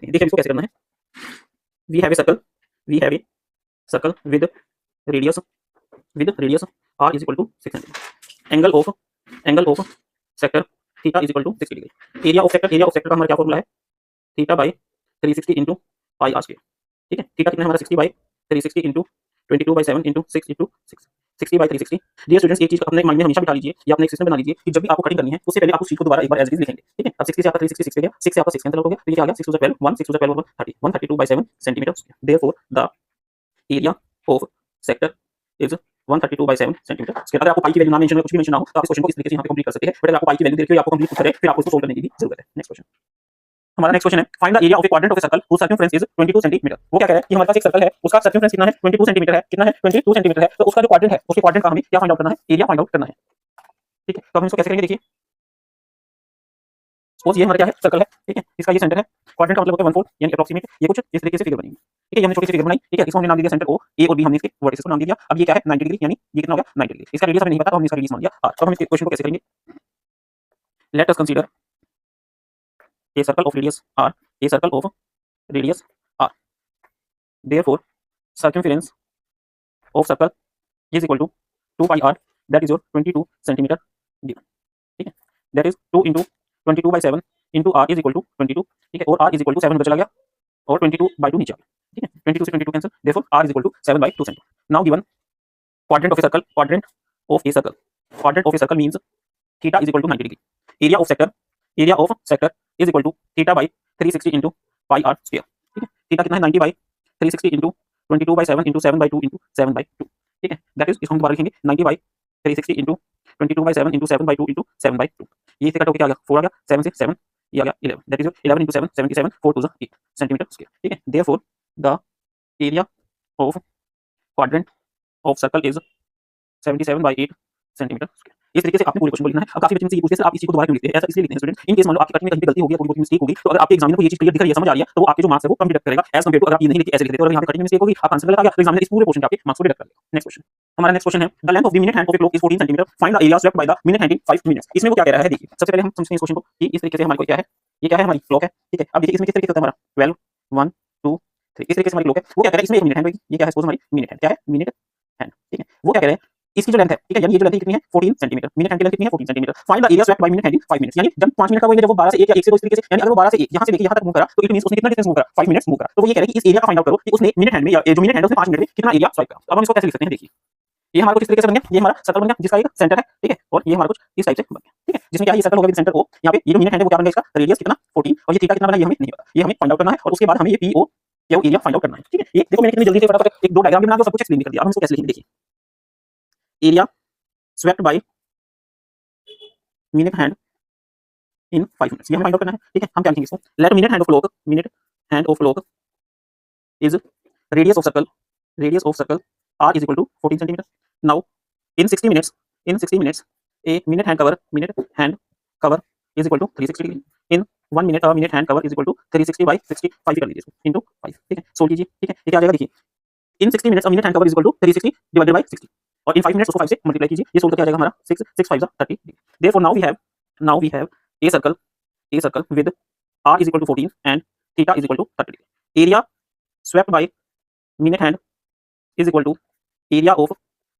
हैं। देखिए इसको कैसे करना है। We have a circle, we have a circle with radius r is equal to 6 centimetre. Angle of sector theta is equal to 60 degree. Area of sector का हमारा क्या फॉर्मूला है, theta by 360 into pi are square. ठीक है, theta कितना है हमारा 60 by 360 into 22/7 into 6 into 6, 60/360। Dear students, एक चीज अपने माइंड में हमेशा बिठा लीजिए या अपने एक सिस्टम बना लीजिए कि जब भी आपको कटिंग करनी है उससे पहले आप उस चीज को दोबारा एक बार एज इट इज लिखेंगे। ठीक है, अब 60 से आपका 360 6 पे गया, 6 से आपका 6 कैंसिल आउट हो गया, तो ये क्या आ गया 6 to 12 1, 6 to 12 30, 132/7 centimetre square. Therefore the area of sector is 132/7 centimetre square. अगर आपको पाई की वैल्यू ना मेंशन हो, कुछ भी मेंशन ना हो, तो आप इस क्वेश्चन को इस तरीके से यहाँ पे कंप्लीट कर सकते हैं। बट अगर आपको पाई की वैल्यू दे रखी हो या आपको कंप्लीट करें, फिर आपको इसको सोल्व करने की भी जरूरत है। नेक्स्ट क्वेश्चन, हमारा नेक्स्ट क्वेश्चन है find the area of a quadrant of a circle whose circumference is 22 centimetre. वो क्या कह रहा है कि हमारे पास एक सर्कल है, उसका सर्कमफ्रेंस कितना है 22 सेंटीमीटर है। कितना है 22 सेंटीमीटर है। तो उसका जो क्वाड्रेंट है, उसके क्वाड्रेंट का हमें क्या फाइंड आउट करना है, एरिया फाइंड आउट करना है। ठीक है, तो हम इसको कैसे करेंगे, देखिए सपोज ये हमारा क्या है, सर्कल है। ठीक है, इसका ये सेंटर है, क्वाड्रेंट का मतलब होता है 1/4 यानी अप्रोक्सीमेट। ये कुछ इस तरीके से फिगर बनेगी। ठीक है, ये हमने छोटी सी फिगर बनाई। ठीक है, इसको हमने नाम दिया सेंटर ओ, ए और बी हमने इसके वर्टिसेस को नाम दिया। अब ये क्या है 90 डिग्री, यानी ये कितना हो गया 90 डिग्री। इसका रेडियस हमें नहीं पता, तो हमने इसका रेडियस मान लिया r। तो हम इस क्वेश्चन को कैसे करेंगे, let us consider a circle of radius r, a circle of radius r, therefore circumference of circle is equal to 2 pi r, that is your 22 centimetre given. ठीक है, that is 2 into 22/7 into r is equal to 22। ठीक है, और r is equal to 7 चला गया और 22/2 नीचे आ गया। ठीक है, 22 से 22 cancel, therefore r is equal to 7/2 centimetre. Now given quadrant of a circle, quadrant of a circle means theta is equal to 90 degree. Area of sector is equal to theta by 360 into pi are square. ठीक है, theta कितना है 90/360 into 22/7 into 7/2 into 7/2। ठीक है, that is, इसको हम दोबारा लिखेंगे 90/360 इंटू 22/7 इंटू 7/2 इंटू 7/2। ये इससे कट होकर क्या आ गया 4 आ गया, 7 से 7 ये आ गया 11, that is 11 into 7 77, 4 to 8 centimetre square. ठीक है, therefore the area of quadrant of circle is 77/8 centimetre square. इस तरीके से आपने पूरे क्वेश्चन को लिखना है। अब काफी बच्चे से ये पूछते हैं आप इस चीज को दोबारा क्यों लिखते हैं, ऐसा इसलिए लिखते हैं स्टूडेंट, इन केस मान लो आपकी कटिंग में कहीं पे गलती होगी या थोड़ी बहुत मिस्टेक होगी, तो अगर आपके एग्जामिनर को ये चीज क्लियर दिख रही है, समझ आ रही है, तो वो आपके जो मार्क्स है वो कम डिडक्ट करेगा एज कंपेयर टू अगर आप ये नहीं लिखते ऐसे लिखते। और यहाँ पे कटिंग में मिस्टेक होगी, आप आंसर गलत आ गया, तो एग्जामिनर इस पूरे पोर्शन के आपके मार्क्स को डिडक्ट कर देगा। नेक्स्ट क्वेश्चन, हमारा नेक्स्ट क्वेश्चन है the length of the minute hand of a clock is 14 centimetre, find the area swept by the minute hand in 5 minutes. इसमें वो क्या कह रहा है, देखिए सबसे पहले हम समझते हैं इस क्वेश्चन को कि इस तरीके से हमारे को क्या है, ये क्या है हमारी क्लॉक है। ठीक है, अब देखिए इसमें किस तरीके से होता है हमारा 12 1 2 3, इस तरीके से हमारी क्लॉक है। वो क्या कह रहा है, इसमें एक मिनट हैंड होगी, ये क्या है सपोज हमारी मिनट हैंड, क्या है मिनट हैंड। ठीक है, वो क्या कह रहे हैं, इसकी जो लेंथ है, ठीक है, यानी ये जो लेंथ कितनी है 14 सेंटीमीटर, मिनट हैंड की लेंथ कितनी है 14 centimetre. Find the area swept by minute hand in 5 minutes, यानी जब 5 मिनट का वो जब वो 12 से 1 या 1 से 2 इस तरीके से, यानी अगर वो 12 से 1 यहां से लेके यहां तक मूव करा तो इट मींस उसने कितना डिस्टेंस मूव करा 5 मिनट्स मूव करा। तो वो ये कह रहा है कि इस एरिया का फाइंड आउट करो कि उसने मिनट हैंड में या जो मिनट हैंड है उसने 5 मिनट में कितना एरिया स्वाइप करा। अब हम इसको कैसे लिख सकते हैं, देखिए ये हमारा कुछ इस तरीके से बन गया, ये हमारा सर्कल बन गया जिसका एक सेंटर है। ठीक है, और ये हमारा कुछ इस टाइप से बन गया। ठीक है, जिसमें क्या है, ये सर्कल होगा विद सेंटर ओ, यहां पे ये जो मिनट हैंड है वो क्या बन गया, इसका रेडियस कितना 14 और ये थीटा कितना बना ये हमें नहीं पता, ये हमें फाइंड आउट करना है। और उसके बाद हमें ये पी ओ या एरिया फाइंड आउट करना है। ठीक है, ये देखो मैंने कितनी जल्दी से फटाफट एक दो डायग्राम भी बना के सब कुछ एक्सप्लेन कर दिया। अब हम इसको कैसे लिखेंगे, देखिए area swept by minute hand in 5 minutes, ये हमें फाइंड आउट करना है। ठीक है, हम क्या लिखेंगे इसको, let minute hand of clock is radius of circle r is equal to 14 centimeter. Now in 60 minutes a minute hand cover is equal to 360 degree. In 1 minute a minute hand cover is equal to 360 by 60, 5 कर लीजिए इसको into 5। ठीक है, solve कीजिए। ठीक है, ये क्या आ जाएगा, देखिए in 60 minutes a minute hand cover is equal to 360 divided by 60 और in 5 minutes उसको 5 से मल्टीप्लाई कीजिए, ये सोल्व करके आ जाएगा हमारा 6 6 5 30। Therefore now we have a circle with r is equal to 14 and theta is equal to 30 degree. Area swept by minute hand is equal to area of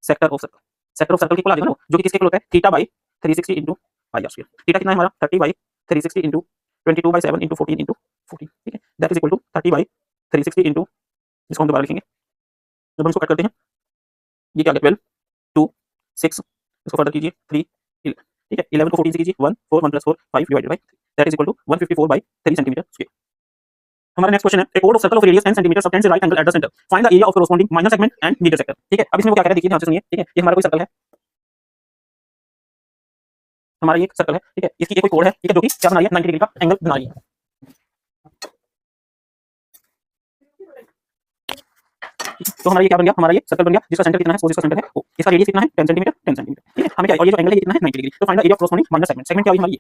sector of circle की equal आ जाएगा ना, जो कि किसके equal होता है theta by 360 into pi are square. Theta कितना है हमारा 30/360 इंटू 22/7 इंटू 14 इंटू 14। ठीक है, that is equal to 30/360 into, इसको हम दोबारा लिखेंगे जब हम इसको कट करते हैं, ये क्या आ गया 12 2 6, इसको फर्दर कीजिए 3 11। ठीक है, 11 को 14 से कीजिए 1 4 1 + 4 5 divided by, that is equal to 154/3 centimetre square. हमारा नेक्स्ट क्वेश्चन है ए कोड of circle of radius 10 centimetre subtend से right angle at the centre, find the area of corresponding minor segment and median sector. ठीक है, अब इसमें वो क्या कह रहा है, देखिए ध्यान से सुनिए। ठीक है, ये हमारा कोई सर्कल है, हमारा ये सर्कल है। ठीक है, इसकी एक कोई कोड है, ठीक है, जो कि क्या बना रही है 90 डिग्री का एंगल बना रही है। तो हमारा ये क्या बन गया, हमारा ये सर्कल बन गया जिसका सेंटर कितना है, इसका सेंटर है ओ, इसका रेडियस कितना है 10 सेंटीमीटर 10 सेंटीमीटर। ठीक है, हमें क्या, और ये जो एंगल है कितना है 90 डिग्री। तो find the area of corresponding minor segment क्या हुई हमारी ये।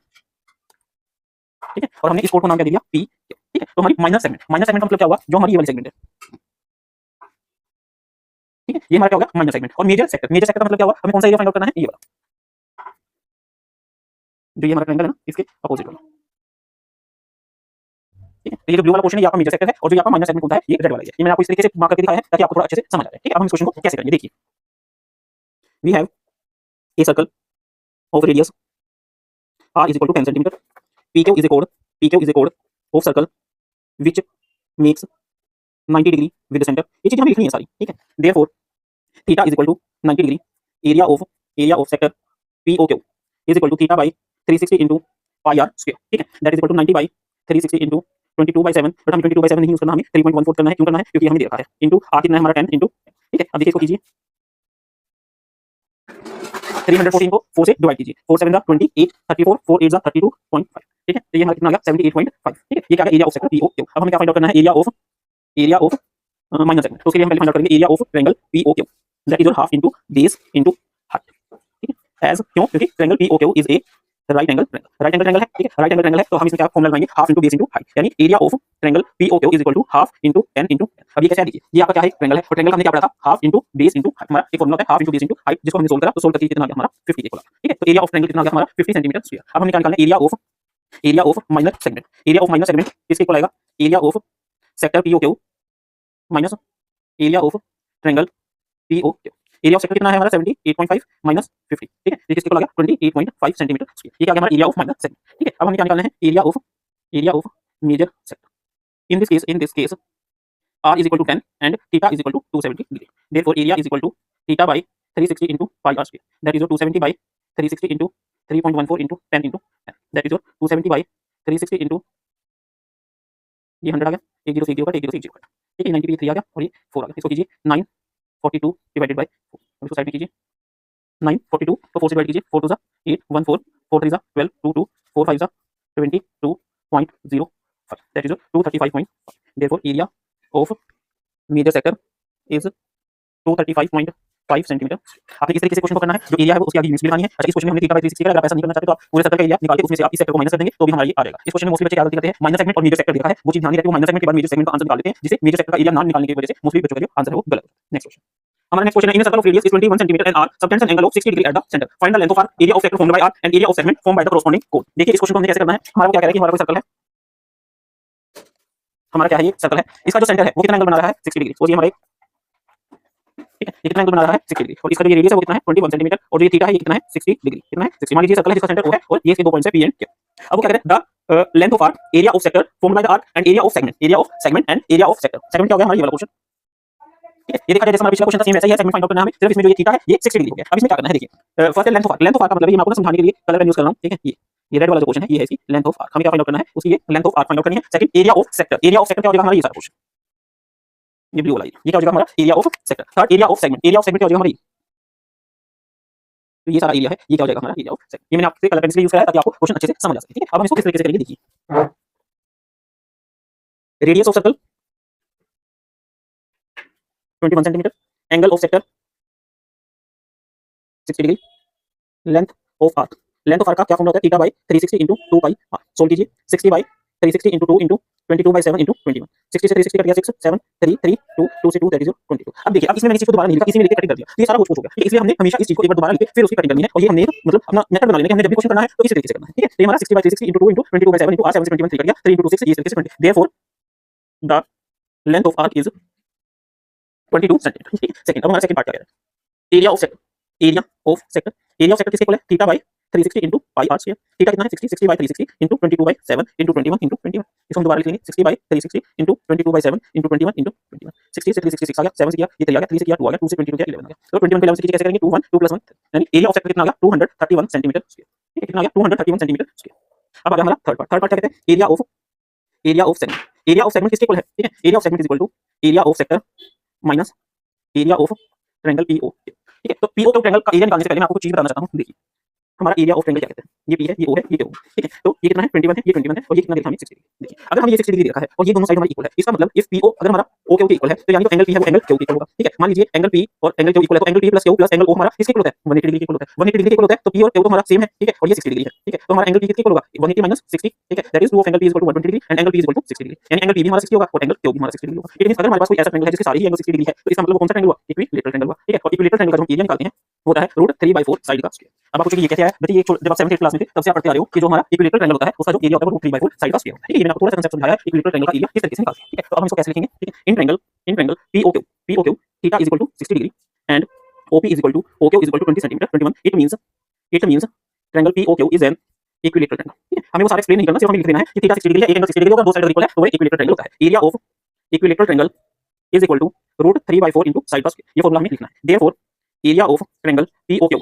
ठीक है, और हमने इस कोड को नाम क्या दे दिया पी। ठीक है, तो हमारी माइनर सेगमेंट का मतलब क्या हुआ, जो हमारी ये वाली सेगमेंट है। ठीक है, ये हमारा क्या होगा माइनर सेगमेंट। और मेजर सेक्टर का मतलब क्या हुआ, हमें कौन सा एरिया फाइंड आउट करना है, ये वाला जो ये हमारा ट्रायंगल है ना, इसके अपोजिट वाला। ठीक है, तो ये जो ब्लू वाला पोर्शन है ये आपका मेजर सेक्टर है और जो ये आपका माइनर सेगमेंट होता है ये रेड वाला है। ये मैंने आपको इस तरीके से मार्क करके दिखाया है ताकि आपको थोड़ा अच्छे से समझ आ जाए। ठीक है, अब हम इस क्वेश्चन को कैसे करेंगे देखिए। We have a circle of radius r is equal to 10 centimeter. PQ is a chord of circle which makes 90 degree with the center. ये चीजें हमें लिखनी है सारी। ठीक है, therefore theta is equal to 90 degree. area of sector POQ is equal to theta by 360 into pi r square. ठीक है, that is equal to 90 by 360 into 22/7, but हमें 22/7 नहीं यूज करना, हमें 3.14 करना है। क्यों करना है? क्योंकि हमें दे रखा है इंटू r कितना है हमारा 10 इंटू। ठीक है, अब देखिए इसको कीजिए, 314 को 4 से डिवाइड कीजिए, 4 7 28, 34, 4 8 32.5। ठीक है, तो ये हमारा कितना आ गया 78.5। ठीक है, ये क्या है? Area of sector POQ। अब हमें क्या फाइंड आउट करना है? Area of minor segment. तो उसके लिए हम पहले फाइंड आउट करेंगे area of triangle POQ, that is your half into base into height. ठीक है, एज क्यों? क्योंकि triangle POQ is a right angle triangle है। ठीक है, राइट एंगल ट्रायंगल है तो हम इसमें क्या फॉर्मूला लगाएंगे? Half into base into height, यानी area of triangle POQ is equal to half into 10 into. अब ये कैसे है? देखिए, ये आपका क्या है? ट्रायंगल है और ट्रायंगल का हमने क्या पढ़ा था? Half into base into height. हमारा एक फॉर्मूला होता है half into base into height, जिसको हमने सोल्व करा तो सोल्व करके कितना आ गया हमारा 50 इक्वल। ठीक है, तो एरिया ऑफ ट्रायंगल कितना आ गया हमारा 50 सेंटीमीटर स्क्वायर। अब हमने क्या निकालना है? Area of minor segment. Area of minor segment किसके इक्वल आएगा? Area of sector POQ minus area of triangle POQ। Area of sector कितना है हमारा 78.5 माइनस 50। ठीक है, ये किसके इक्वल आ गया 28.5 सेंटीमीटर स्क्वायर। ये क्या आ गया हमारा एरिया ऑफ माइनर सेगमेंट। ठीक है, अब हमें क्या निकालना है? Area of major sector. In this case r is equal to 10 and theta is equal to 270 degree. Therefore area is equal to theta by 360 into pi r square. That is your 270 by 360 into 3.14 into 10 into 10. That is your 270 by 360 into ये 100 आ गया, एक zero से एक zero cut, एक zero से एक zero cut. ठीक है, 90 पे 3 आ गया और ये 4 आ गया। इसको कीजिए 942 डिवाइडेड बाय 4। अब इसको साइड में कीजिए 942 तो 4 से डिवाइड कीजिए, 4 2 8 1 4 4 3 12 2 2 4 5 22.05। That is your 235.5. Therefore area of major sector is 235.5 centimetre. आपने इस तरीके से क्वेश्चन को करना है, जो एरिया है वो उसकी आगे यूनिट्स भी लगानी है। अच्छा, इस क्वेश्चन में हमने थीटा बाय 360 का, अगर आप ऐसा नहीं करना चाहते तो आप पूरे सर्कल का एरिया निकाल के उसमें से आप इस सेक्टर को माइनस कर देंगे तो भी हमारा ये आ जाएगा। इस क्वेश्चन में मोस्टली बच्चे क्या गलती करते हैं? माइनर सेगमेंट और मेजर सेक्टर देखा है, वो चीज ध्यान नहीं रहती, वो माइनर सेगमेंट के बाद मेजर सेगमेंट का आंसर निकाल देते हैं, जिसे मेजर सेक्टर का एरिया ना निकालने की वजह से मोस्टली बच्चों का जो आंसर है वो गलत है। नेक्स्ट क्वेश्चन, हमारा नेक्स्ट क्वेश्चन है, in circle of radius is 21 centimetre and r subtends an angle of 60 degree at the center. Find the length of r, area of sector formed by r and area of segment formed by the corresponding chord. देखिए इस question को हमने कैसे करना है? हमारा क्या कह रहा है कि हमारा कोई सर्कल है, हमारा क्या है? ये सर्कल है, इसका जो सेंटर है वो कितना एंगल बना रहा है? 60 डिग्री। और ये हमारे, ठीक है, ये कितना एंगल बना रहा है? 60 डिग्री। और इसका जो रेडियस है वो कितना है? 21 सेंटीमीटर और जो ये थीटा है ये कितना है? 60 डिग्री। कितना है? 60। मान लीजिए सर्कल है जिसका सेंटर O है और ये इसके दो पॉइंट्स है P एंड Q। अब वो क्या कह रहे हैं? The length of R, area of sector formed by the arc and area of segment and area of sector. Segment क्या हो गया हमारा? ये वाला क्वेश्चन। ठीक है, ये देखा जाए जैसे हमारा पिछला क्वेश्चन था सेम वैसा ही है, सेगमेंट फाइंड आउट करना है हमें। सिर्फ इसमें जो ये थीटा है ये 60 डिग्री हो गया। अब इसमें क्या करना है? देखिए, फर्स्ट है लेंथ ऑफ आर्क का मतलब ये मैं आपको समझाने के लिए कलर पेन यूज कर रहा हूं। ठीक है, ये रेड वाला जो क्वेश्चन है ये है इसकी लेंथ ऑफ आर्क। हमें क्या फाइंड आउट करना है? उसकी ये length of arc find out करनी है। सेकंड एरिया ऑफ सेक्टर क्या हो जाएगा हमारा? ये सारा क्वेश्चन, ये ब्लू वाला ये क्या हो जाएगा हमारा? Area of sector. Third area of segment क्या हो जाएगा हमारा? तो ये सारा एरिया है, ये क्या हो जाएगा हमारा? Area of segment. ये मैंने आपसे कलर पेन इसलिए यूज कराया ताकि आपको क्वेश्चन अच्छे से समझ आ सके। ठीक है, अब हम इसको किस तरीके से करेंगे? देखिए, radius of circle 21 centimetre, angle of sector 60 degree, length of arc का क्या फॉर्मूला होता है? Theta by 360 into 2 pi r। Solve कीजिए 60 बाय 360 into 2 into 22/7 into 21। 60 से 360 कट गया 6 7 3 3 2 2 से 2 दैट इज 22। अब देखिए, अब इसमें मैंने इस चीज को दोबारा नहीं लिखा, इसी में लिख के कटिंग कर दिया। तो ये सारा कुछ हो गया। ठीक है, इसलिए हमने हमेशा इस चीज को एक बार दोबारा लिख के फिर उसकी कटिंग करनी है और ये हमने मतलब अपना मेथड बना लेना कि हमने जब भी क्वेश्चन करना है तो इस तरीके से करना है। ठीक है, तो ये हमारा 60 by 360 into 2 into 22/7 into r 7 से 21 3 कट गया, 3 into 2 6 ये तरीके से 20। Therefore the length of arc is 22 centimetre. ठीक है, सेकंड, अब हमारा सेकंड पार्ट क्या कह रहा है? एरिया ऑफ सेक्टर किसके इक्वल है? Theta by 360 into pi r square। Theta कितना है? 60 by 360 into 22/7 into 21 into 21। इसको हम दोबारा लिख लेंगे 60 by 360 into 22/7 into 21 into 21। 60 से 366 आ गया, 7 से किया ये 3 आ गया, 3 से किया 2 आ गया, 2 से 22 किया 11 आ गया। तो 21 को 11 से कीजिए कैसे करेंगे? 2 1 2 + 1, यानी एरिया ऑफ सेक्टर कितना आ गया? 231 सेंटीमीटर स्क्वायर। ठीक है, कितना आ गया? 231 सेंटीमीटर स्क्वायर। अब आ गया हमारा थर्ड पार्ट क्या कहते हैं? एरिया ऑफ सेगमेंट किसके इक्वल है? ठीक है, area of segment is equal to area of sector minus area of triangle PO। ठीक है, तो PO के ट्रायंगल का एरिया निकालने से पहले मैं आपको कुछ चीज बताना चाहता हूं। देखिए, हमारा एरिया ऑफ ट्रायंगल क्या कहते हैं? ये P है, ये O है, ये Q है। ठीक है, तो ये कितना है? 21 है, ये 21 है और ये कितना देखा हमें? 60 डिग्री। देखिए, अगर हमें ये 60 डिग्री देखा है और ये दोनों साइड हमारी इक्वल है, इसका मतलब इफ PO अगर हमारा OQ के इक्वल है तो यानी जो एंगल P है वो एंगल Q के इक्वल होगा। ठीक है, मान लीजिए एंगल P और एंगल Q इक्वल है तो angle P + Q + angle O हमारा किसके इक्वल होता है? 180 डिग्री के इक्वल होता है। 180 डिग्री के इक्वल होता है तो P और Q तो हमारा सेम है। ठीक है, और ये 60 डिग्री है। ठीक है, तो हमारा एंगल P किसके इक्वल होगा? 180 - 60। ठीक है, that is 2 of angle P = 120 degree and angle P = 60 degree. यानी एंगल P भी हमारा 60 होगा और एंगल Q भी हमारा 60 डिग्री होगा। इट मींस अगर हमारे पास कोई ऐसा ट्रायंगल है जिसके सारे ही एंगल 60 डिग्री है तो इसका मतलब वो कौन सा ट्रायंगल हुआ? इक्विलैटरल ट्रायंगल हुआ। ठीक है, और इक्विलैटरल ट्रायंगल का हम एरिया निकालते हैं होता है √3/4 साइड का स्क्वायर। अब आपको ये कैसे आया बच्चे, ये जब आप 7th 8th क्लास में थे तब से आप पढ़ते आ रहे हो कि जो हमारा इक्विलेटरल ट्रायंगल होता है उसका जो एरिया होता है वो √3/4 साइड का स्क्वायर होता है। ठीक है, ये मैंने आपको थोड़ा सा कांसेप्ट समझाया है इक्विलेटरल ट्रायंगल का एरिया किस तरीके से निकालते हैं। ठीक है, तो अब हम इसको कैसे लिखेंगे। ठीक है, in triangle POQ theta is equal to 60 degree and OP is equal to OQ is equal to 20 centimetre 21। It means triangle POQ is an equilateral triangle. ठीक है, हमें वो सारा एक्सप्लेन नहीं करना, सिर्फ हमें लिख देना है कि थीटा 60 डिग्री है, एक एंगल 60 डिग्री होगा, दो साइड इक्वल है तो वो इक्विलेटरल ट्रायंगल होता है। Area of equilateral triangle is equal to √3/4 into side का स्क्वायर, ये फॉर्मूला हमें लिखना है। Therefore area of triangle POQ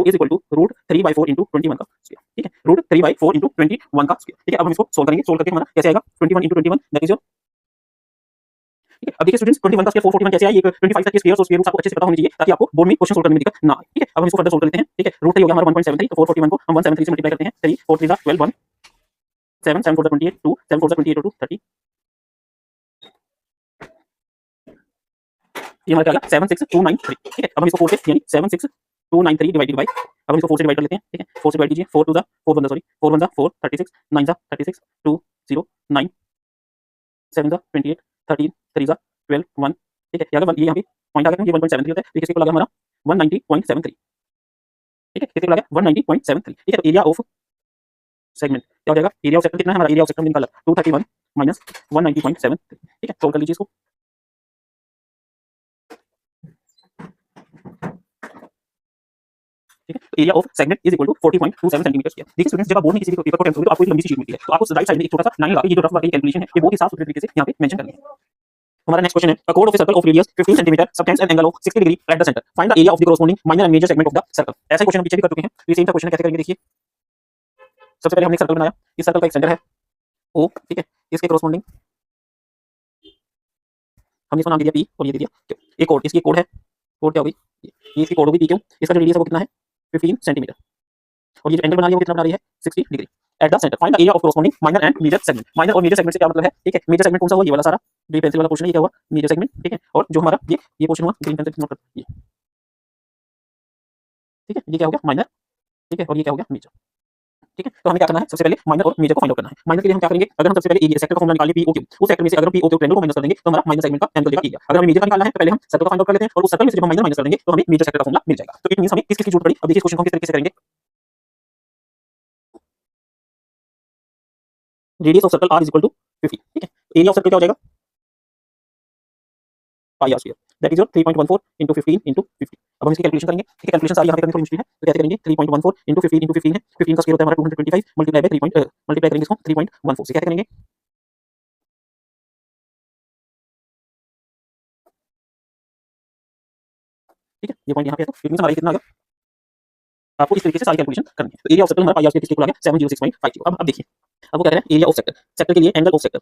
is equal to √3/4 into 21 का स्क्वायर। ठीक है, √3/4 into 21 का स्क्वायर। ठीक है, अब हम इसको सोल्व करेंगे, सोल्व करके हमारा कैसे आएगा 21 into 21 दैट इज योर। ठीक है, अब देखिए स्टूडेंट्स 21 का स्क्वायर 441 कैसे आया, ये 25 तक के स्क्वायर और स्क्वायर रूट्स आपको अच्छे से पता होनी चाहिए ताकि आपको बोर्ड में क्वेश्चन सोल्व करने में दिक्कत ना आए। ठीक है, अब हम इसको फर्दर सोल्व कर लेते हैं। ठीक है, √3 हो गया हमारा 1.73, तो 441 को हम 173 से मल्टीप्लाई करते हैं। 3 4 3 12 1 7 7 4 28 2 7 4 28 2 30, ये हमारा क्या आ गया 76293। ठीक है, अब हम इसको 4 से यानी 76293 डिवाइडेड बाय, अब हम इसको 4 से डिवाइड कर लेते हैं। ठीक है, 4 से डिवाइड कीजिए, 4 2 जा 4 1 जा सॉरी 4 1 जा 4 36 9 जा 36 2 0 9 7 जा 28 13 3 जा 12 1। ठीक है, ये यहाँ पे पॉइंट आ गया, ये 1.73 होता है, तो किसके को लगा हमारा 190.73। ठीक है, किसके को लगा 190.73। ठीक है, तो एरिया ऑफ सेगमेंट क्या हो जाएगा, एरिया ऑफ सेक्टर कितना है हमारा, एरिया ऑफ सेक्टर में निकाला 231 माइनस 190.73। ठीक है, सोल्व कर लीजिए इसको। ठीक है, तो area of segment is equal to 40.27 centimetre square. देखिए स्टूडेंट्स, जब आप बोर्ड में किसी भी पेपर को अटेम्प्ट करोगे तो आपको एक लंबी सी शीट मिलती है, तो आपको राइट साइड में एक छोटा सा लाइन लगा के ये जो रफ वाली कैलकुलेशन है ये बहुत ही साफ सुथरे तरीके से यहाँ पे मेंशन करनी है। हमारा नेक्स्ट क्वेश्चन है, अ कोड of a circle of radius 15 centimetre subtends an angle of 60 degree at the centre, find the area of the corresponding minor and major segment of the circle. ऐसा question हम पीछे भी कर चुके हैं, तो ये सेम सा क्वेश्चन कैसे करेंगे देखिए। सबसे पहले हमने एक सर्कल बनाया, इस सर्कल का एक सेंटर है O। ठीक है, इसके कॉरस्पॉन्डिंग हमने इसको नाम दे दिया P और ये दे दिया Q। एक कोड, इसकी कोड है, कोड क्या होगी ये इसकी कोड होगी PQ। इसका जो रेडियस है वो कितना है 15 सेंटीमीटर और ये जो एंगल बना रही है वो कितना बना रही है 60 degree at the centre, find the area of corresponding minor and major segment. Minor और मेजर सेगमेंट से क्या मतलब है। ठीक है, मेजर सेगमेंट कौन सा हुआ, ये वाला सारा जो पेंसिल वाला पोर्शन है ये क्या हुआ मेजर सेगमेंट। ठीक है, और जो हमारा ये पोर्शन हुआ ग्रीन पेंसिल नोट कर ये। ठीक है, ये क्या हो गया माइनर। ठीक है, और ये क्या हो गया मेजर। ठीक है, तो हमें क्या करना है, सबसे पहले माइनर और मेजर को फाइंड आउट करना है। माइनर के लिए हम क्या करेंगे, अगर हम सबसे पहले एरिया सेक्टर का फॉर्मूला निकालें POQ, उस सेक्टर में से अगर हम POQ ट्रायंगल को माइनस कर देंगे तो हमारा माइनर सेगमेंट का एंगल देगा एरिया। अगर हमें मेजर का निकालना है तो पहले हम सर्कल का फाइंड आउट कर लेते हैं और उस सर्कल में से जब हम माइनर माइनस कर देंगे तो हमें मेजर सेक्टर का फॉर्मूला मिल जाएगा। तो इट मींस हमें किस की जरूरत पड़ी। अब देखिए इस क्वेश्चन को हम किस तरीके से करेंगे। Radius of circle R is equal to 50। ठीक है, एरिया ऑफ सर्कल क्या हो जाएगा pi r square that is your 3.14 into 15 into 50। अब हम इसकी कैलकुलेशन करेंगे। ठीक है, कैलकुलेशन सारी यहाँ पे करनी थोड़ी मुश्किल है, तो कैसे करेंगे 3.14 into 15 into 15 है, 15 का स्क्वायर होता है हमारा 225 मल्टीप्लाई बाय 3 मल्टीप्लाई करेंगे इसको 3.14 से, कैसे करेंगे। ठीक है, ये पॉइंट यहाँ पे है, तो इट मींस हमारा कितना आ गया, आपको इस तरीके से सारी कैलकुलेशन करनी है। तो एरिया ऑफ सर्कल हमारा पाई r स्क्वायर किसके इक्वल आ गया 706.50। अब देखिए, अब वो कह रहे हैं एरिया ऑफ सेक्टर, सेक्टर के लिए angle of sector,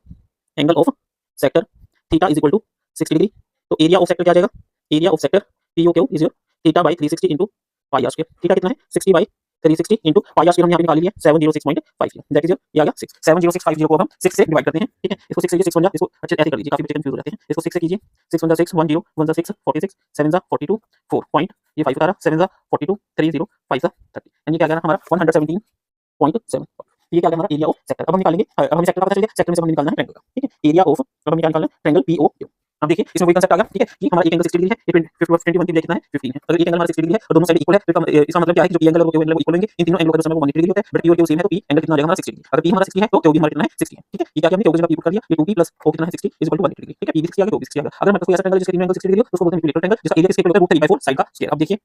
angle of sector theta is equal to 60 degree. तो एरिया ऑफ सेक्टर क्या आ जाएगा, area of sector POQ is your theta by 360 into pi r square. Theta कितना है 60 by 360 into pi r square हम यहाँ पे निकाल लिए 706.50 दैट इज योर ये आ गया 6 70650 को हम 6 से डिवाइड करते हैं। ठीक है, इसको 6 से 6 बन जा, इसको अच्छे ऐसे कर लीजिए, काफी बच्चे कंफ्यूज हो जाते हैं। इसको 6 से कीजिए, 6 1 जा 6 10 1 जा 6 46 7 जा 42 4 पॉइंट ये 5 बता रहा 7 जा 42 30 5 जा 30, यानी क्या आ गया हमारा 117.7। ये क्या आ गया हमारा एरिया ऑफ सेक्टर। अब हम निकालेंगे, अब हमें सेक्टर का पता चल गया, सेक्टर में से हमें निकालना है ट्रायंगल का। ठीक है, एरिया ऑफ, अब हमें क्या निकालना है ट्रायंगल POQ। अब देखिए इसमें वही कांसेप्ट आ गया। ठीक है, कि हमारा एक एंगल 60 डिग्री है, ये 21 की बजाय कितना है 15 है। अगर एक एंगल हमारा 60 डिग्री है और दोनों साइड इक्वल है तो इसका मतलब क्या है कि जो P एंगल और Q एंगल इक्वल होंगे, इन तीनों एंगलों का जो समय वो 180 डिग्री होता है, बट P और Q सेम है तो P एंगल कितना आ जाएगा हमारा 60 डिग्री। अगर P हमारा 60 है तो Q भी हमारा कितना है 60 है। ठीक है, ये क्या किया हमने Q की जगह P पुट कर दिया, ये 2P प्लस Q कितना है 60 इज इक्वल टू 180 डिग्री। ठीक है, P भी 60 आ गया, Q भी 60 आ गया। अगर हमारे पास कोई ऐसा ट्रायंगल जिसके तीनों एंगल 60 डिग्री हो तो उसको बोलते हैं इक्विलेटरल ट्रायंगल, जिसका एरिया किसके इक्वल होता है √3/4 साइड का स्क्वायर। अब देखिए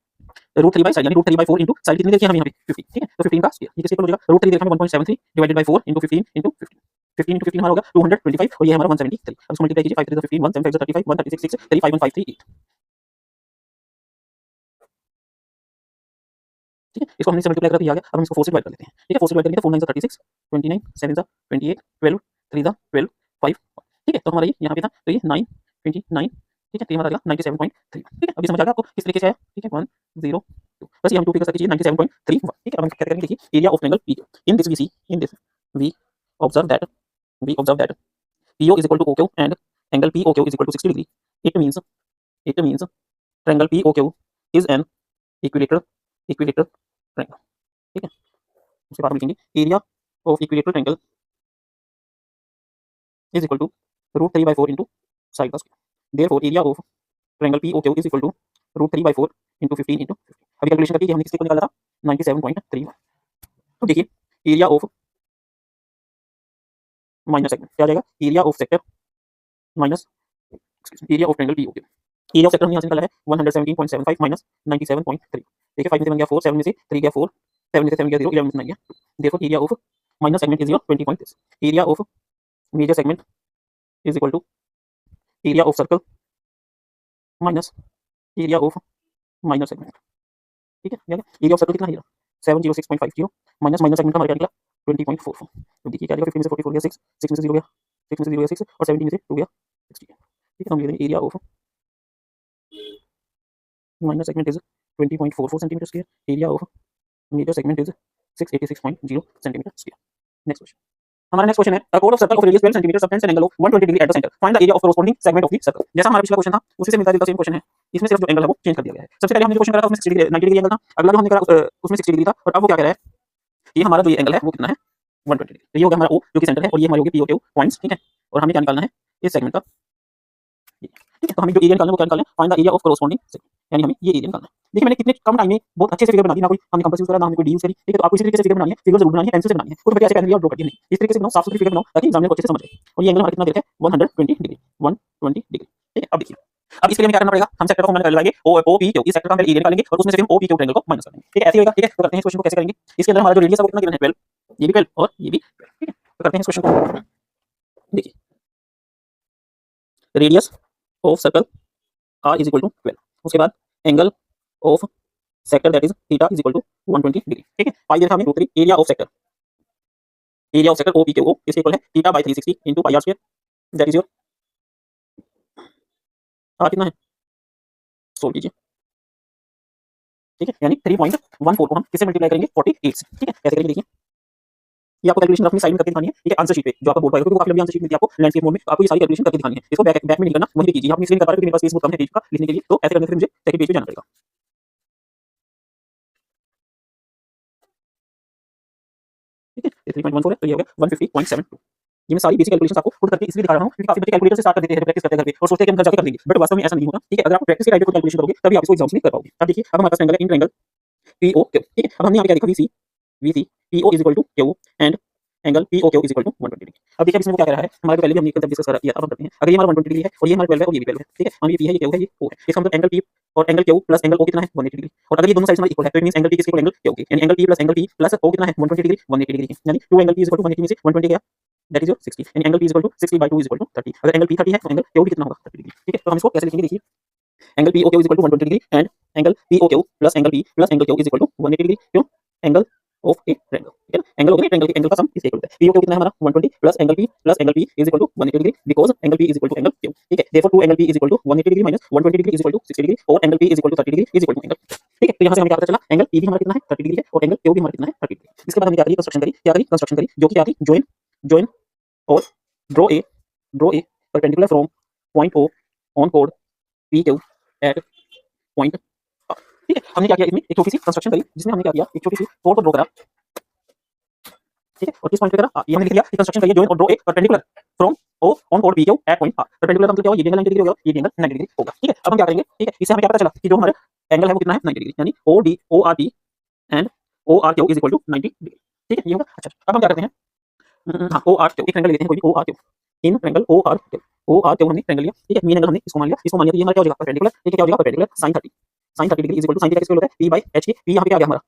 √3 बाय साइड यानी √3/4 into साइड कितनी देखिए हमें यहाँ पे 50। ठीक है, तो 15 का स्क्वायर ये किसके इक्वल हो जाएगा √3 देखा हमें 1.73 divided by 4 into 15 into 50 15 into 15 हमारा होगा 225 और ये हमारा 173। अब इसको मल्टीप्लाई कीजिए 5 3 15 1 7 5 35 136 6 35 1 5 3 8। ठीक है, इसको हमने मल्टीप्लाई करा तो ये आ गया। अब हम इसको 4 से डिवाइड कर लेते हैं। ठीक है, 4 से डिवाइड करेंगे तो 4 9 36 29 7 28 12 3 12 5। ठीक है, तो हमारा ये यहाँ पे था तो ये 9 29। ठीक है, तो ये हमारा आ गया 97.3। ठीक है, अभी समझ आ गया आपको किस तरीके से आया। ठीक है 1 0 2 बस ये हम 2 पे कर सकते हैं 97.31। ठीक है, अब हम क्या करेंगे देखिए area of triangle PQ। In this we see in this we observe that PO is equal to OQ and angle POQ is equal to 60 degree. It means triangle POQ is an equilateral triangle. ठीक है, उसके बाद हम लिखेंगे area of equilateral triangle is equal to √3/4 into side का square. Therefore area of triangle POQ is equal to √3/4 into 15 into 50। अभी calculation करके हमने किसके को निकाला था 97.3। तो देखिए एरिया ऑफ माइनर सेगमेंट क्या आ जाएगा, area of sector minus area of triangle P O Q. Area of sector हमने यहाँ से निकाला है 117.75 माइनस 97.3। देखिए 5 में से बन गया 4, 7 में से 3 गया 4, 7 में से 7 गया 0, 11 में से 9 गया। Therefore area of minor segment is your 20.6। Area of major segment is equal to area of circle minus area of minor segment. ठीक है, एरिया ऑफ सर्कल कितना है 706.50 माइनस माइनर सेगमेंट का हमारा क्या निकला 20.44। तो देखिए क्या आएगा 15 में से 44 गया 6, 6 में से 0 गया 6 में से 0 गया 6 और 17 में से 2 गया 60। ठीक है, तो हम लिख देंगे area of minor segment is 20.44 centimetre square, area of major segment is 686.0 centimetre square. Next question, हमारा नेक्स्ट क्वेश्चन है अ कोड of circle of radius 12 centimetre subtends an angle of 120 degree at the centre, find the area of corresponding segment of the circle. जैसा हमारा पिछला question था उसी से मिलता जुलता सेम क्वेश्चन है, इसमें सिर्फ जो एंगल है वो चेंज कर दिया गया है। सबसे पहले हमने जो क्वेश्चन करा था उसमें 60 डिग्री 90 डिग्री एंगल था, अगला जो हमने करा उसमें 60 डिग्री था और अब वो क्या कह रहा है, ये हमारा जो ये एंगल है वो कितना है 120 डिग्री। तो ये हो गया हमारा ओ जो कि सेंटर है और ये हमारे हो गए पी और क्यू पॉइंट्स। ठीक है, और हमें क्या निकालना है इस सेगमेंट का। ठीक है, तो हमें जो एरिया निकालना है वो क्या निकालना है, find the area of corresponding segment, यानी हमें ये एरिया निकालना है। देखिए मैंने कितने कम टाइम में बहुत अच्छे से फिगर बना दी, ना कोई हमने कंपास यूज करा ना हमने कोई डी यूज करी। ठीक है, तो आपको इसी तरीके से फिगर बनानी है, फिगर जरूर बनानी है, पेंसिल से बनानी है, कुछ ऐसे पेन लिया और ड्रॉ कर दिया नहीं, इस तरीके से बनाओ, साफ सुथरी फिगर बनाओ ताकि एग्जामिनर को अच्छे से समझ आए। और ये एंगल हमारा कितना दे रखा है 120 डिग्री 120 डिग्री। ठीक है, अब देखिए अब इसके लिए हमें क्या करना पड़ेगा, हम सेक्टर को हम लगाएंगे ओ पी क्यू, इस सेक्टर का हम एरिया निकालेंगे और उसमें से हम ओ पी क्यू ट्रायंगल को माइनस कर देंगे। ठीक है, ऐसे होगा। ठीक है, तो करते हैं इस क्वेश्चन को कैसे करेंगे। इसके अंदर हमारा जो रेडियस है वो कितना गिवन है 12, ये भी 12 और ये भी 12। ठीक है, तो करते हैं इस क्वेश्चन को। देखिए radius of circle r is equal to 12, उसके बाद angle of sector that is theta is equal to 120 degree. ठीक है, पाई देखा हमें √3, area of sector O P Q O इसके इक्वल है theta by 360 into pi are square, that is your R कितना है सोल्व कीजिए। ठीक है, यानी 3.14 को हम किससे मल्टीप्लाई करेंगे 48 से। ठीक है, कैसे करेंगे देखिए, ये आपको कैलकुलेशन अपनी साइड में करके दिखानी है। ठीक है, आंसर शीट पे जो आपका बोर्ड पाएगा, क्योंकि काफी लंबी आंसर शीट मिलती है आपको लैंडस्केप मोड में, तो आपको ये सारी कैलकुलेशन करके दिखानी है। इसको बैक में नहीं करना, वहीं पे कीजिए। यहाँ अपनी स्क्रीन कर पा रहे हो क्योंकि मेरे पास स्पेस बहुत कम है पेज का लिखने के लिए, तो ऐसे करने से मुझे सेकंड पेज पे जाना पड़ेगा। ठीक है, 3.14 है तो ये हो गया 150.72। ये मैं सारी बेसिक कैलकुलेशंस आपको खुद करके इसलिए दिखा रहा हूँ क्योंकि काफी बच्चे कैलकुलेटर से स्टार्ट कर देते हैं प्रैक्टिस करते करते और सोचते हैं कि हम घर जाके कर लेंगे, बट वास्तव में ऐसा नहीं होता। ठीक है, अगर आप प्रैक्टिस के टाइम पे खुद कैलकुलेशन करोगे तभी आप इसको एग्जाम्स में कर पाओगे। अब देखिए, अब हमारे पास एंगल है इन ट्रायंगल पीओ क्यू। ठीक है, अब हमने यहाँ पे क्या देखा we see PO is equal to Q and angle PO Q is equal to 120 degree. अब देखिए इसमें वो क्या कह रहा है, हमारे पहले भी हमने कंसेप्ट डिस्कस किया था, अब हम करते हैं। अगर ये हमारा 120 डिग्री है और ये हमारा 12 है और ये भी 12 है, ठीक है, हम ये पी है ये क्यू है ये ओ है, इसका मतलब एंगल पी और angle Q plus angle O कितना है 180 डिग्री। और अगर ये दोनों साइड्स हमारे इक्वल है तो इट मींस एंगल पी किसके इक्वल एंगल क्यू के, यानी एंगल पी प्लस ओ कितना है 120 डिग्री 180 डिग्री, यानी 2 angle P is equal to 180 में से 120 गया दैट इज योर 60, यानी angle P is equal to 60 by 2 is equal to 30। अगर एंगल पी 30 है तो एंगल क्यू भी कितना होगा 30 डिग्री। ठीक है, तो हम इसको कैसे लिखेंगे देखिए, angle P O Q is equal to 120 degree and angle P O Q plus angle P plus angle Q is equal to 180 degree. क्यों, एंगल ऑफ ए ट्रायंगल। ठीक है, एंगल होगा ट्रायंगल के एंगल का सम इसके इक्वल है। पी ओ क्यू कितना है हमारा 120 plus angle P is equal to 180 degree because angle P is equal to angle Q. ठीक है, therefore 2 angle P is equal to 180 degree minus 120 degree is equal to 60 degree और angle P is equal to 30 degree is equal to angle. ठीक है, तो यहां से हमें क्या पता चला, एंगल पी भी हमारा कितना है 30 डिग्री है और एंगल क्यू भी हमारा कितना है 30 डिग्री। इसके बाद हमने क्या करी कंस्ट्रक्शन करी, कंस्ट्रक्शन करी जो कि क्या थी, जॉइन और draw a perpendicular from point O on कोड पी क्यू एट पॉइंट। ठीक है, हमने क्या किया, इसमें एक छोटी सी कंस्ट्रक्शन करी जिसमें हमने क्या किया, एक छोटी सी कोड को ड्रॉ करा। ठीक है, और किस पॉइंट पे करा, ये हमने लिख दिया कि कंस्ट्रक्शन करिए जॉइन और draw a perpendicular from O on कोड P Q at point R. Perpendicular का मतलब क्या होगा, ये एंगल 90 डिग्री होगा, ये एंगल 90 डिग्री होगा। ठीक है, अब हम क्या करेंगे, ठीक है, इससे हमें क्या पता चला कि जो हमारा एंगल है वो कितना है 90 डिग्री, यानी O R T and O R Q is equal to 90 degree. ठीक है, ये होगा। अच्छा, अब हम क्या करते हैं, हाँ ओ आर क्यू एक ट्रायंगल लेते हैं कोई भी O R Q, in triangle O R Q हमने ट्रायंगल लिया। ठीक है, मेन एंगल हमने इसको मान लिया, इसको मान लिया तो ये हमारा क्या हो जाएगा परपेंडिकुलर। ठीक है, क्या हो जाएगा perpendicular sin 30 degree is equal to sin theta किसके होता है p बाय h के, p यहां पे क्या आ गया हमारा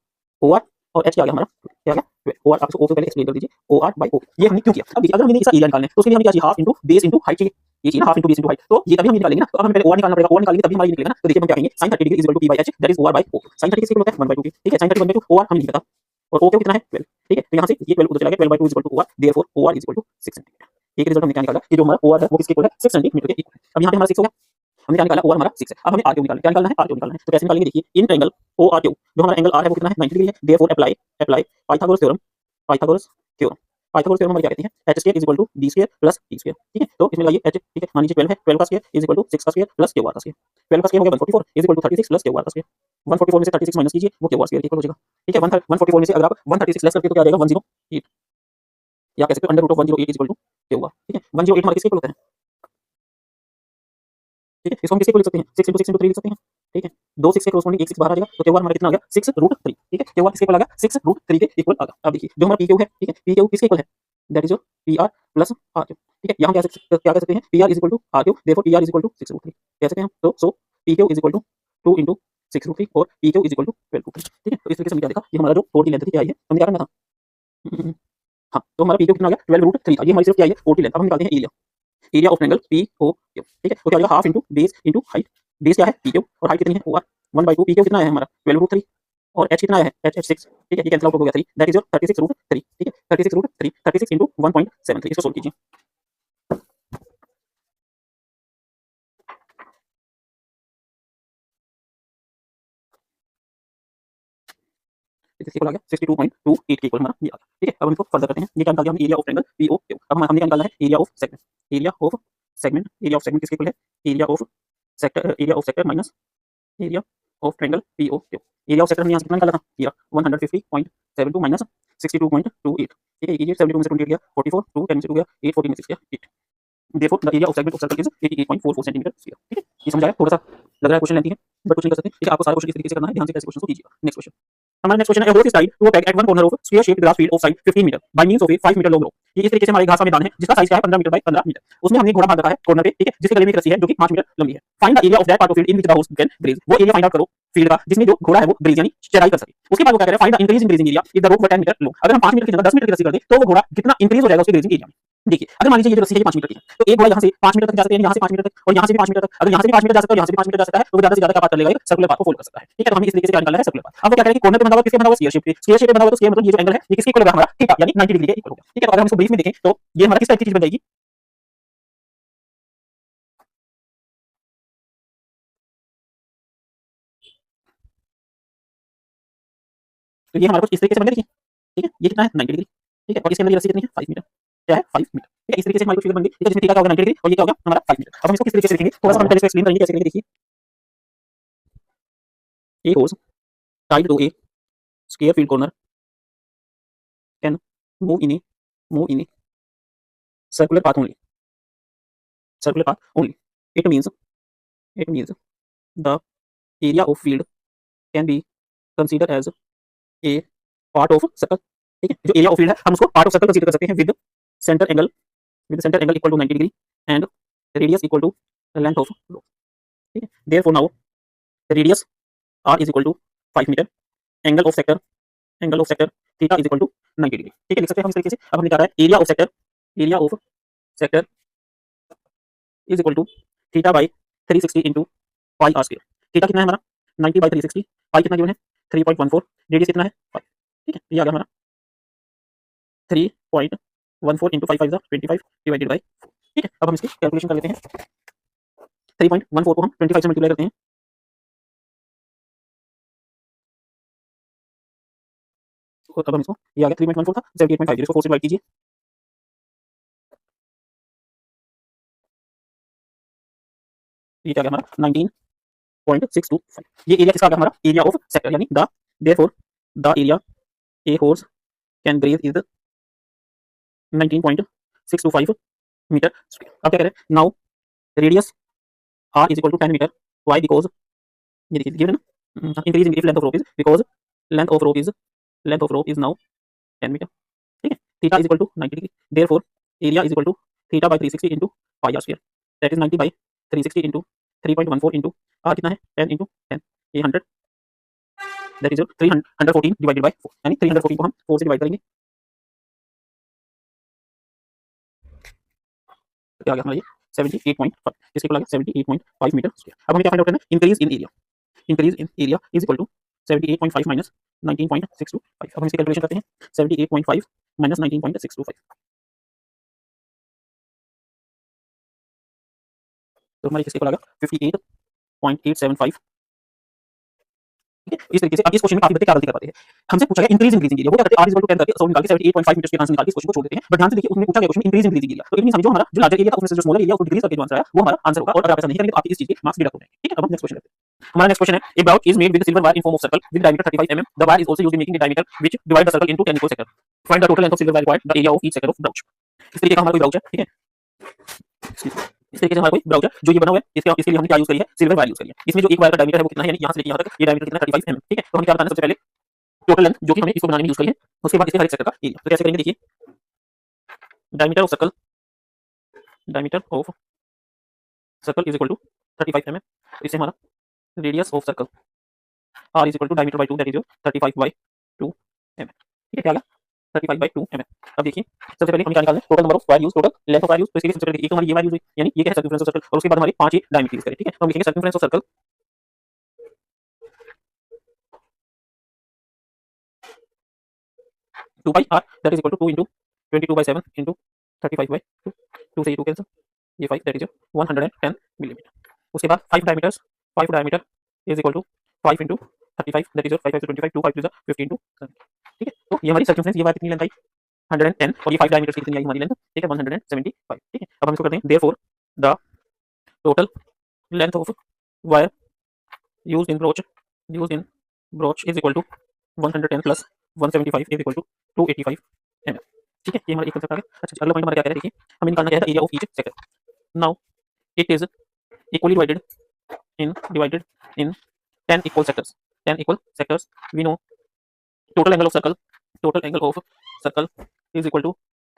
ओ आर और h क्या आ गया हमारा, क्या आ गया ओ आर। आप इसको ओ से पहले एक्सप्लेन कर दीजिए, ओ आर बाय ओ। ये हमने क्यों किया, अब देखिए अगर हमें इसका एरिया निकालना है तो उसके लिए हमें क्या चाहिए, half into base into height चाहिए, ये चाहिए ना half into base into height, तो ये तभी हम निकालेंगे ना। तो अब हमें पहले ओ आर निकालना पड़ेगा, ओ आर निकालेंगे तभी हमारा ये निकलेगा ना। तो देखिए हम क्या करेंगे sin 30 degree is equal to p by h that is O R by O. sin 30 किसके इक्वल होता है 1/2 के। ठीक है, sin 30 1/2 ओ आर हमें नहीं पता और ओ क्यू कितना है 12। ठीक है, तो यहां से ये 12 उधर चला गया, 12/2 is equal to O R, therefore O R is equal to 6 centimetre. एक रिजल्ट हमने क्या निकाला कि जो हमारा ओ आर है वो किसके इक्वल है 6 सेंटीमीटर के इक्वल। अब यहां पे हमारा 6 हो गया, हमने क्या निकाला ओ आर हमारा 6 है। अब हमें आर क्यू निकालना है, क्या निकालना है आर क्यू निकालना है। तो कैसे निकालेंगे देखिए, in triangle O R Q जो हमारा एंगल आर है वो कितना है 90 डिग्री है, देयरफॉर अप्लाई पाइथागोरस थ्योरम हमारी क्या कहती है h square is equal to b square plus t square. ठीक है, तो इसमें लगाइए h। ठीक है, मान लीजिए 12 है, 12 का स्क्वायर इज इक्वल टू 6 का स्क्वायर प्लस क्यू आर का स्क्वायर। 12 का स्क्वायर हो गया 144 is equal to 36 plus Q R का स्क्वायर। 144 में से 36 माइनस कीजिए वो क्यू आर स्क्वायर इक्वल हो जाएगा। ठीक है, 144 में से अगर आप 136 लेस करते तो क्या आ जाएगा 108, या कह सकते हो under root of 108 is equal to Q R. ठीक है, 108 हमारे किसके इक्वल होता है। ठीक है, इसको हम किसके इक्वल लिख सकते हैं 6 × 6 × 3 लिख सकते हैं। ठीक है, दो 6 के क्रॉसपोंडिंग एक 6 बाहर आ जाएगा, तो क्या हुआ हमारा कितना आ गया 6√3। ठीक है, क्या हुआ किसके इक्वल आ गया 6√3 के इक्वल आ गया। अब देखिए जो हमारा पी क्यू है, ठीक है, पी क्यू किसके इक्वल है, that is your P R plus R Q. ठीक है, यहाँ क्या कह सकते हैं, P R is equal to R Q, therefore P R is equal to 6√3 कह सकते हैं हम। तो so P Q is equal to 2 into 6√3 और P Q is equal to 12√3। ठीक है, तो इस तरीके से हमने क्या देखा, ये हमारा जो कोड की लेंथ थी क्या आई है, हमने क्या करना था, हाँ, तो हमारा पी क्यू कितना आ गया 12√3 था, ये हमारी सिर्फ क्या है कोड की लेंथ। अब हम निकालते हैं area, area of triangle P O Q. ठीक है, तो क्या आ जाएगा half into base into height, base क्या है पी क्यू और हाइट कितनी है ओ आर 1/2। पी क्यू कितना है हमारा 12√3 और एच कितना है एच 6। ठीक है, ये कैंसिल आउट हो गया 3, दैट इज योर 36√3। ठीक है, 36√3 36 इंटू 1.73, इसको सोल्व कीजिए। इसके इक्वल आ गया 62.28 के इक्वल हमारा ये आ गया। ठीक है, अब हम इसको फर्दर करते हैं, ये क्या निकाल दिया हमने area of triangle P O Q. अब हमने क्या निकालना है area of segment, area of segment, area of segment किसके इक्वल है, area of sector, area of sector minus area of triangle P O Q. Area of sector हमने यहाँ से कितना निकाला था, ये 150.72 माइनस 62.28। ठीक है, ये 72 में से 28 गया 44, 2 10 में से 2 गया 8, 14 में से 6 गया 8। Therefore the area of segment of circle is 88.44 centimetre square. ठीक है, ये समझ आया, थोड़ा सा लग रहा है क्वेश्चन लेंथी है बट कुछ नहीं कर सकते। ठीक है, आपको सारा क्वेश्चन इस तरीके से करना है, ध्यान से कैसे क्वेश्चन को कीजिएगा। नेक्स्ट क्वेश्चन, हमारा नेक्स्ट क्वेश्चन है, rope is tied to a peg at one corner of square shaped grass field of side 15 metre by means of a 5 metre long rope. ये इस तरीके से हमारे घास का मैदान है जिसका साइज क्या है 15 मीटर बाय 15 मीटर। उसमें हमने घोड़ा बांध रखा है कॉर्नर पे, ठीक है, जिसके गले में एक रस्सी है जो कि 5 मीटर लंबी है। Find the area of that part of field in which the horse can graze. वो एरिया फाइंड आउट करो फील्ड का जिसमें जो घोड़ा है वो ग्रेज यानी चराई कर सके। उसके बाद वो क्या कह रहा है, find the increase in grazing area if the rope were 10 metre long. अगर हम 5 मीटर की जगह 10 मीटर की रस्सी कर दें तो वो घोड़ा कितना इंक्रीज हो जाएगा उसके ग्रेजिंग एरिया में। देखिए, अगर मान लीजिए ये जो रस्सी है ये 5 मीटर की है, तो एक घोड़ा यहाँ से 5 मीटर तक जा सकते हैं, यहाँ से 5 मीटर तक और यहाँ से भी 5 मीटर तक। अगर यहाँ से भी 5 मीटर जा सकता है और यहाँ से भी 5 मीटर जा सकता है, तो वो ज्यादा से ज्यादा क्या पाथ कर लेगा, एक सर्कुलर पाथ को फॉलो कर सकता है। ठीक है, तो हमें इस तरीके से क्या निकालना है, सर्कुलर पाथ। अब वो क्या करेगा कि कॉर्नर पे बना हुआ किसके बना हुआ, स्क्वायर शेप पे, स्क्वायर शेप पे बना हुआ, तो स्क्वायर मतलब ये जो एंगल है ये किसके इक्वल होगा हमारा थीटा यानी 90 डिग्री के इक्वल होगा। ठीक है, तो अगर हम इसको ब्रीफ में देखें तो ये हमारा किस टाइप की चीज बन जाएगी, तो ये हमारा कुछ इस तरीके से बन गया। ठीक है, ये कितना है 90 डिग्री। ठीक है, और इसके अंदर ये रस्सी कितनी है 5 मीटर, क्या है 5 मीटर। ठीक है, इस तरीके से हमारी कुछ फिगर बन गई। ठीक है, जिसमें थीटा का होगा 90 डिग्री और ये क्या होगा हमारा 5 मीटर। अब हम इसको किस तरीके से लिखेंगे, थोड़ा सा हम पहले इसको एक्सप्लेन करेंगे कैसे करेंगे। देखिए, a horse tied to a square field corner can move in a move in a circular path only, circular path only. It means the area of field can be considered as a part of circle. ठीक है, जो area of field है हम उसको part of circle consider कर सकते हैं with centre angle equal to 90 degree and radius equal to length of लो। ठीक है, therefore now radius r is equal to 5 metre, angle of sector theta is equal to 90 degree. ठीक है, लिख सकते हैं हम इस तरीके से। अब हमने क्या कहा है, area of sector is equal to theta by 360 into pi are square. Theta कितना है हमारा 90 बाई 360, पाई कितना गिवन है 3.14, रेडियस कितना है 5। ठीक है, ये आ गया हमारा 3.14 इंटू 5 5 25 डिवाइडेड बाई 4। ठीक है, अब हम इसकी कैलकुलेशन कर लेते हैं। 3.14 को हम 25 से मल्टीप्लाई करते हैं, तो तब हम इसको ये आ गया 3.14 था 78.50, इसको 4 से डिवाइड कीजिए, ये क्या आ गया हमारा 19.625। ये एरिया किसका आ गया हमारा, एरिया ऑफ सेक्टर यानी the therefore the area a horse can graze is 19.625 metre square. अब क्या करें, now radius r is equal to 10 metre, why because ये देखिए गिवन है ना, increasing if length of rope is because length of rope is now 10 metre. ठीक है, theta is equal to 90 degree, therefore area is equal to theta by 360 into pi are square, that is 90 by 360 into 3.14 into r कितना है 10 into 10, ये 100, that is 314 divided by 4 यानी 314 को हम 4 से divide करेंगे, तो क्या आ गया हमारा ये 78.5, इसके इक्वल आ गया 78.5 मीटर स्क्वायर। अब हमें क्या फाइंड आउट करना है, increase in area is equal to 78.5 minus 19.625। अब हम इसकी कैलकुलेशन करते हैं, 78.5 माइनस 19.625, तो हमारे इसके इक्वल आ गया 58.875। ठीक है, इस तरीके से। अब इस क्वेश्चन में काफी बच्चे क्या गलती कर पाते हैं, हमसे पूछा गया इंक्रीज इंक्रीजिंग एरिया, वो क्या करते हैं r 10 करके सॉल्व निकाल के 78.5 मीटर के आंसर निकाल के इस क्वेश्चन को छोड़ देते हैं। बट ध्यान से देखिए, उसमें पूछा गया क्वेश्चन इंक्रीज इंक्रीजिंग एरिया, तो इट मींस हमें जो हमारा जो लार्जर एरिया था उसमें से जो स्मॉलर एरिया उसको डिक्रीज करके जो आंसर आया वो हमारा आंसर होगा, और अगर आप ऐसा नहीं करेंगे तो आपकी इस चीज के मार्क्स डिडक्ट हो जाएंगे। ठीक है, अब हम नेक्स्ट क्वेश्चन लेते हैं। हमारा नेक्स्ट क्वेश्चन है, a bout is made with silver wire in form of circle with diameter 35 mm, the wire is also used in making the diameter which divide the circle into 10 equal sector, find the total length of silver wire required, the area of each sector of brooch. इस तरीके का हमारा कोई brochure है, ठीक है, इस तरीके से हमारा कोई ब्राउजर जो ये बना हुआ है इसके लिए हमने क्या यूज करी है, सिल्वर वायर यूज करी है। इसमें जो एक वायर का डायमीटर है वो कितना है, यानी यहाँ से लेके यहाँ तक ये डायमीटर कितना 35 mm, ठीक है। तो हमें क्या बताना है सबसे पहले टोटल लेंथ जो कि हमने इसको बनाने में यूज करी है, उसके बाद इसके हर एक सेक्टर का एरिया। तो कैसे करेंगे देखिए, diameter of circle, diameter of circle is equal to 35 mm। इससे हमारा radius of circle r is equal to diameter by 2 that is 35/2 mm, ठीक है। क्या आ गया 35/2 mm। अब देखिए सबसे पहले हमें क्या निकालना है, total number of wire use, total length of wire use. तो इसके लिए सबसे पहले एक तो हमारी ये वायर यूज हुई, यानी ये क्या है सर्कमफ्रेंस ऑफ सर्कल, और उसके बाद हमारी 5 ये डायमीटर यूज करें, ठीक है। तो हम लिखेंगे circumference of circle 2 r that is equal to 2 into 22/7 into 35/2, 2 से ये 2 कैंसिल, ये 5 दैट इज 110 मिलीमीटर। उसके बाद 5 diameters, 5 diameter is equal to 5 into 35 that is 5 5 से 25, 2 5 to 15 to 7, ठीक है। तो ये हमारी सर्कमफ्रेंस, ये वायर कितनी लेंथ आई 110, और ये 5 डायमीटर्स की कितनी आई हमारी लेंथ, ठीक है 175, ठीक है। अब हम इसको करते हैं therefore the total length of wire used in broach is equal to 110 plus 175 is equal to 285 mm, ठीक है। ये हमारा एक कंसेप्ट आ गया। अच्छा अगला पॉइंट हमारा क्या कह रहा है, देखिए हमें निकालना क्या है area of each sector. Now it is equally divided in 10 equal sectors, 10 equal sectors। we know total angle of circle is equal to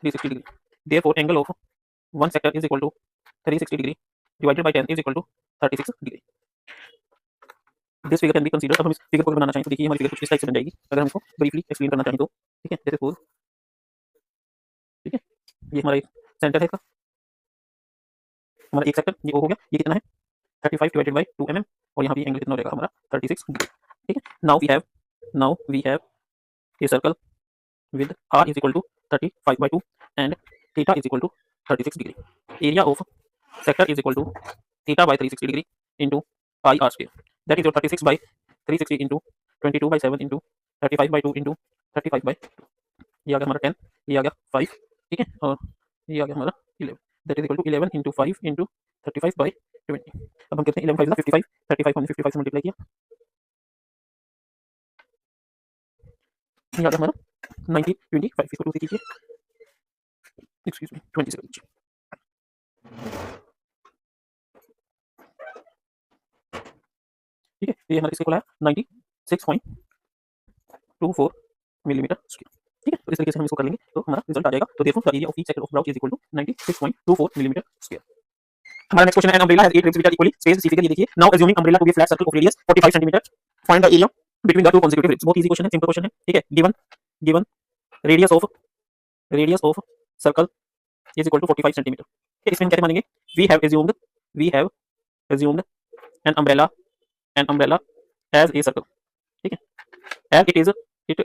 360 degree, therefore angle of one sector is equal to 360 degree divided by 10 is equal to 36 degree। This figure can be consider. अब हम इस figure को बनाना चाहें तो देखिए हमारी figure कुछ इस टाइप से बन जाएगी, अगर हम इसको ब्रीफली एक्सप्लेन करना चाहें तो, ठीक है। जैसे सपोज, ठीक है, ये हमारा एक सेंटर है, इसका हमारा एक सेक्टर ये ओ हो गया, ये कितना है 35 डिवाइडेड बाय 2 mm, और यहाँ भी एंगल कितना हो जाएगा हमारा 36 डिग्री, ठीक है। Now we have a circle with r is equal to 35/2 and theta is equal to 36 degree. Area of sector is equal to theta by 360 degree into pi r square, that is 36/360 into 22/7 into 35/2 into 35/2, ये आ गया हमारा 10, ये आ गया 5, ठीक है, और ये आ गया हमारा 11, that is equal to 11 into 5 into 35/20। अब हम कहते हैं 11 5 55, 35 हमने 55 से मल्टीप्लाई किया, ये आ गया हमारा 90 25, इसको 2 से कीजिए, एक्सक्यूज मी 20 से कीजिए, ठीक है। ये हमारा किसके को आया 96.24 मिलीमीटर स्क्वायर, ठीक है। तो इस तरीके से हम इसको कर लेंगे तो हमारा रिजल्ट आ जाएगा। तो therefore the area of each sector of brooch is equal to 96.24 millimetre square. हमारा नेक्स्ट क्वेश्चन है, an umbrella has 8 ribs which are equally spaced. See figure ये देखिए, now assuming umbrella to be flat circle of radius 45 centimetre, find the area between the two consecutive ribs. बहुत easy question है, simple question है, ठीक है। Given radius of circle is equal to 45 centimetre, ठीक है। इसमें हम क्या मानेंगे, we have assumed an umbrella as a circle, ठीक है, and it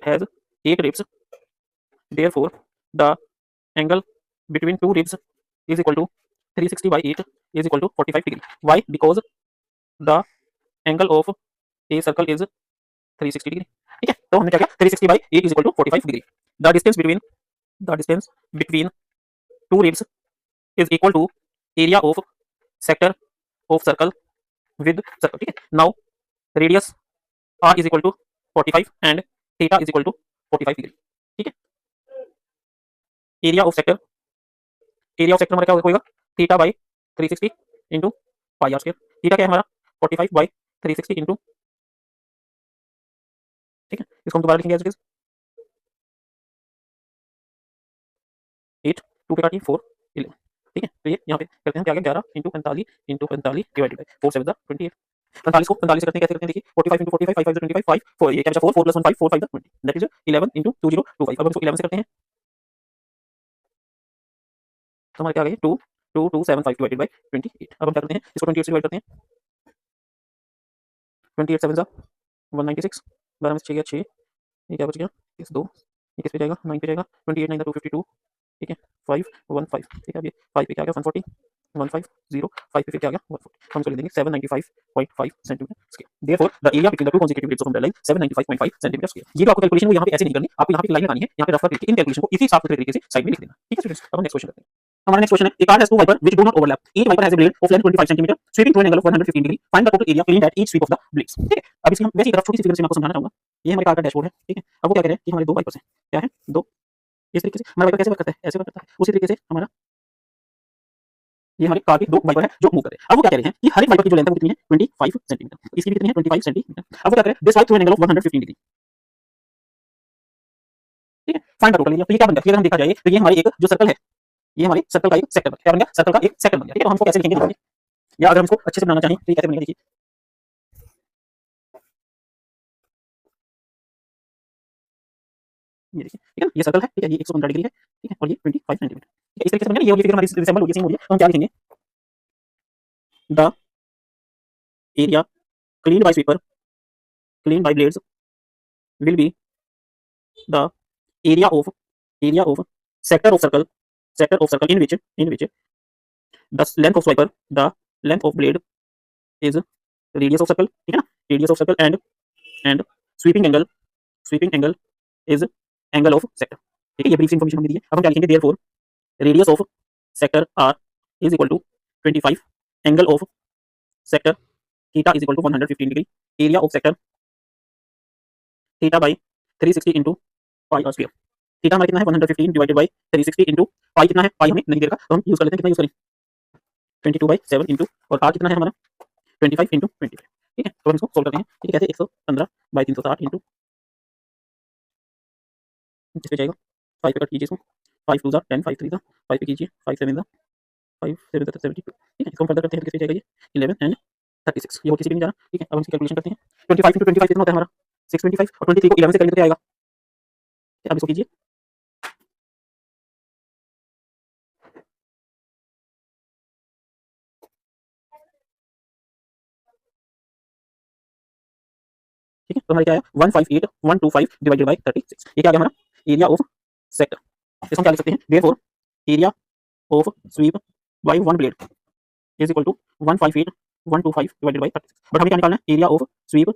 has 8 ribs, therefore the angle between two ribs is equal to 360/8 is equal to 45 degree। why? because the angle of a circle is 360 degree, ठीक है। तो हमने क्या किया 360/8 is equal to 45 degree। the distance between two ribs is equal to area of sector of circle with circle, ठीक है। now radius r is equal to 45 and theta is equal to 45 degree, ठीक है। Area of sector हमारा क्या होगा theta by 360 into pi are square. Theta क्या है हमारा 45/360 इंटू, ठीक है। इसको हम दोबारा लिखेंगे एज इट इज 8 2 पे काटिए 4 11, ठीक है। तो ये यहाँ पे करते हैं क्या आ गया 11 इंटू 45 डिवाइडेड बाई 4 7 28। 45 को 45 करते हैं, कैसे करते हैं देखिए 45 इंटू 45 5 5 25 5 4, ये क्या बचा 4 4 प्लस 1 5 4 5 20, दैट इज 11 इंटू 2025। अब हम इसको 11 से करते हैं तो हमारा क्या आ गया 2 2 2 7 5 डिवाइडेड बाई 28। अब हम क्या करते हैं इसको 28 से डिवाइड करते हैं, 28 7 196, 12 में से 6 गया 6, ये क्या बच गया इस 2, ये किस पे जाएगा 9 पे जाएगा, 28 9 252, ठीक है 5 1 5, ठीक है। अब ये 5 पे क्या आ गया 140 1 5 0 5 पे फिर क्या आ गया 140, हम इसको लिख देंगे 795.5 centimetre square. Therefore the area between the two consecutive ribs of umbrella line 795.5 centimetre square. ये जो आपको कैलकुलेशन वो यहाँ पे ऐसे नहीं करनी, आपको यहाँ पे लाइन लगानी है, यहाँ पे रफ करके इन कैलकुलेशन को इसी साफ सुथरे तरीके से साइड में लिख देना, ठीक है स्टूडेंट्स। अब हम नेक्स्ट क्वेश्चन करते हैं। हमारा नेक्स्ट क्वेश्चन है, a car has two wiper which do not overlap, each wiper has a blade of length 25 cm sweeping through an angle of 115 degree, find the total area cleaned at each sweep of the blades, ठीक है। अब इसकी हम वैसी तरफ छोटी सी figure से मैं आपको समझाना चाहूंगा। ये हमारे कार का डैशबोर्ड है, ठीक है। अब वो क्या कह रहे हैं कि हमारे दो वाइपर्स हैं, क्या है दो, इस तरीके से हमारा वाइपर कैसे वर्क करता है, ऐसे वर्क करता है, उसी तरीके से हमारा ये हमारे कार के दो वाइपर है जो मूव कर रहे हैं। अब वो क्या कह रहे हैं कि हर एक वाइपर की जो लेंथ है वो कितनी है 25 सेंटीमीटर, इसकी भी कितनी है 25 सेंटीमीटर। अब वो क्या करें this wipe through an angle of 115 degree, ठीक है। Find the total area. तो ये क्या बन गया, अगर हम देखा जाए तो ये हमारे एक जो सर्कल है, ये हमारे सर्कल का एक सेक्टर बन गया। क्या बन गया, सर्कल का एक सेक्टर बन गया, ठीक है। तो हम इसको कैसे लिखेंगे देखिए, या अगर हम इसको अच्छे से बनाना चाहें तो ये कैसे बनेगा देखिए, ये देखिए, ठीक है ना, ये सर्कल है, ठीक है, ये 115 डिग्री है, ठीक है, और ये 25 सेंटीमीटर, ठीक है। इस तरीके से बन गया ना, ये फिगर हमारी रिसेंबल हो गई, सेम हो गई। तो हम क्या लिखेंगे, the area clean bye sweeper, clean bye blades will be the area of sector of circle in which the length of swiper, the length of blade is radius of circle, ठीक है ना, radius of circle and sweeping angle is angle of sector, ठीक है। ये brief information हमने दी है। अब हम क्या लिखेंगे, therefore radius of sector r is equal to 25, angle of sector theta is equal to 115 degree, area of sector theta by 360 into pi r square। Theta हमारा कितना है 115 डिवाइडेड बाय 360 इंटू पाई कितना है, पाई हमें नहीं दे रखा तो हम यूज कर लेते हैं, कितना यूज करें 22/7 इंटू और आर कितना है हमारा 25 इंटू 25, ठीक है। तो हम इसको सोल्व करते हैं, ठीक है। कैसे 115/360 इंटू किस पे जाएगा 5 पे कट कीजिए इसको, 5 2 10, 5 3 5 पे कीजिए, 5 7 5 7 72, ठीक है। इसको फर्दर करते हैं तो किस पे जाएगा ये 11 एंड 36, ये और किसी पे नहीं जा रहा, ठीक है। अब हम इसकी कैलकुलेशन करते हैं, 25 इंटू 25 कितना होता है हमारा 625, और 23 को 11 से करेंगे तो क्या आएगा, अब इसको कीजिए, ठीक है। तो हमारा क्या आया 158125 डिवाइडेड बाय 36, ये क्या आ गया हमारा एरिया ऑफ सेक्टर। इसको हम क्या लिख सकते हैं, therefore area of sweep by one blade is equal to 158125 divided by 36। But हमें क्या निकालना है, area of sweep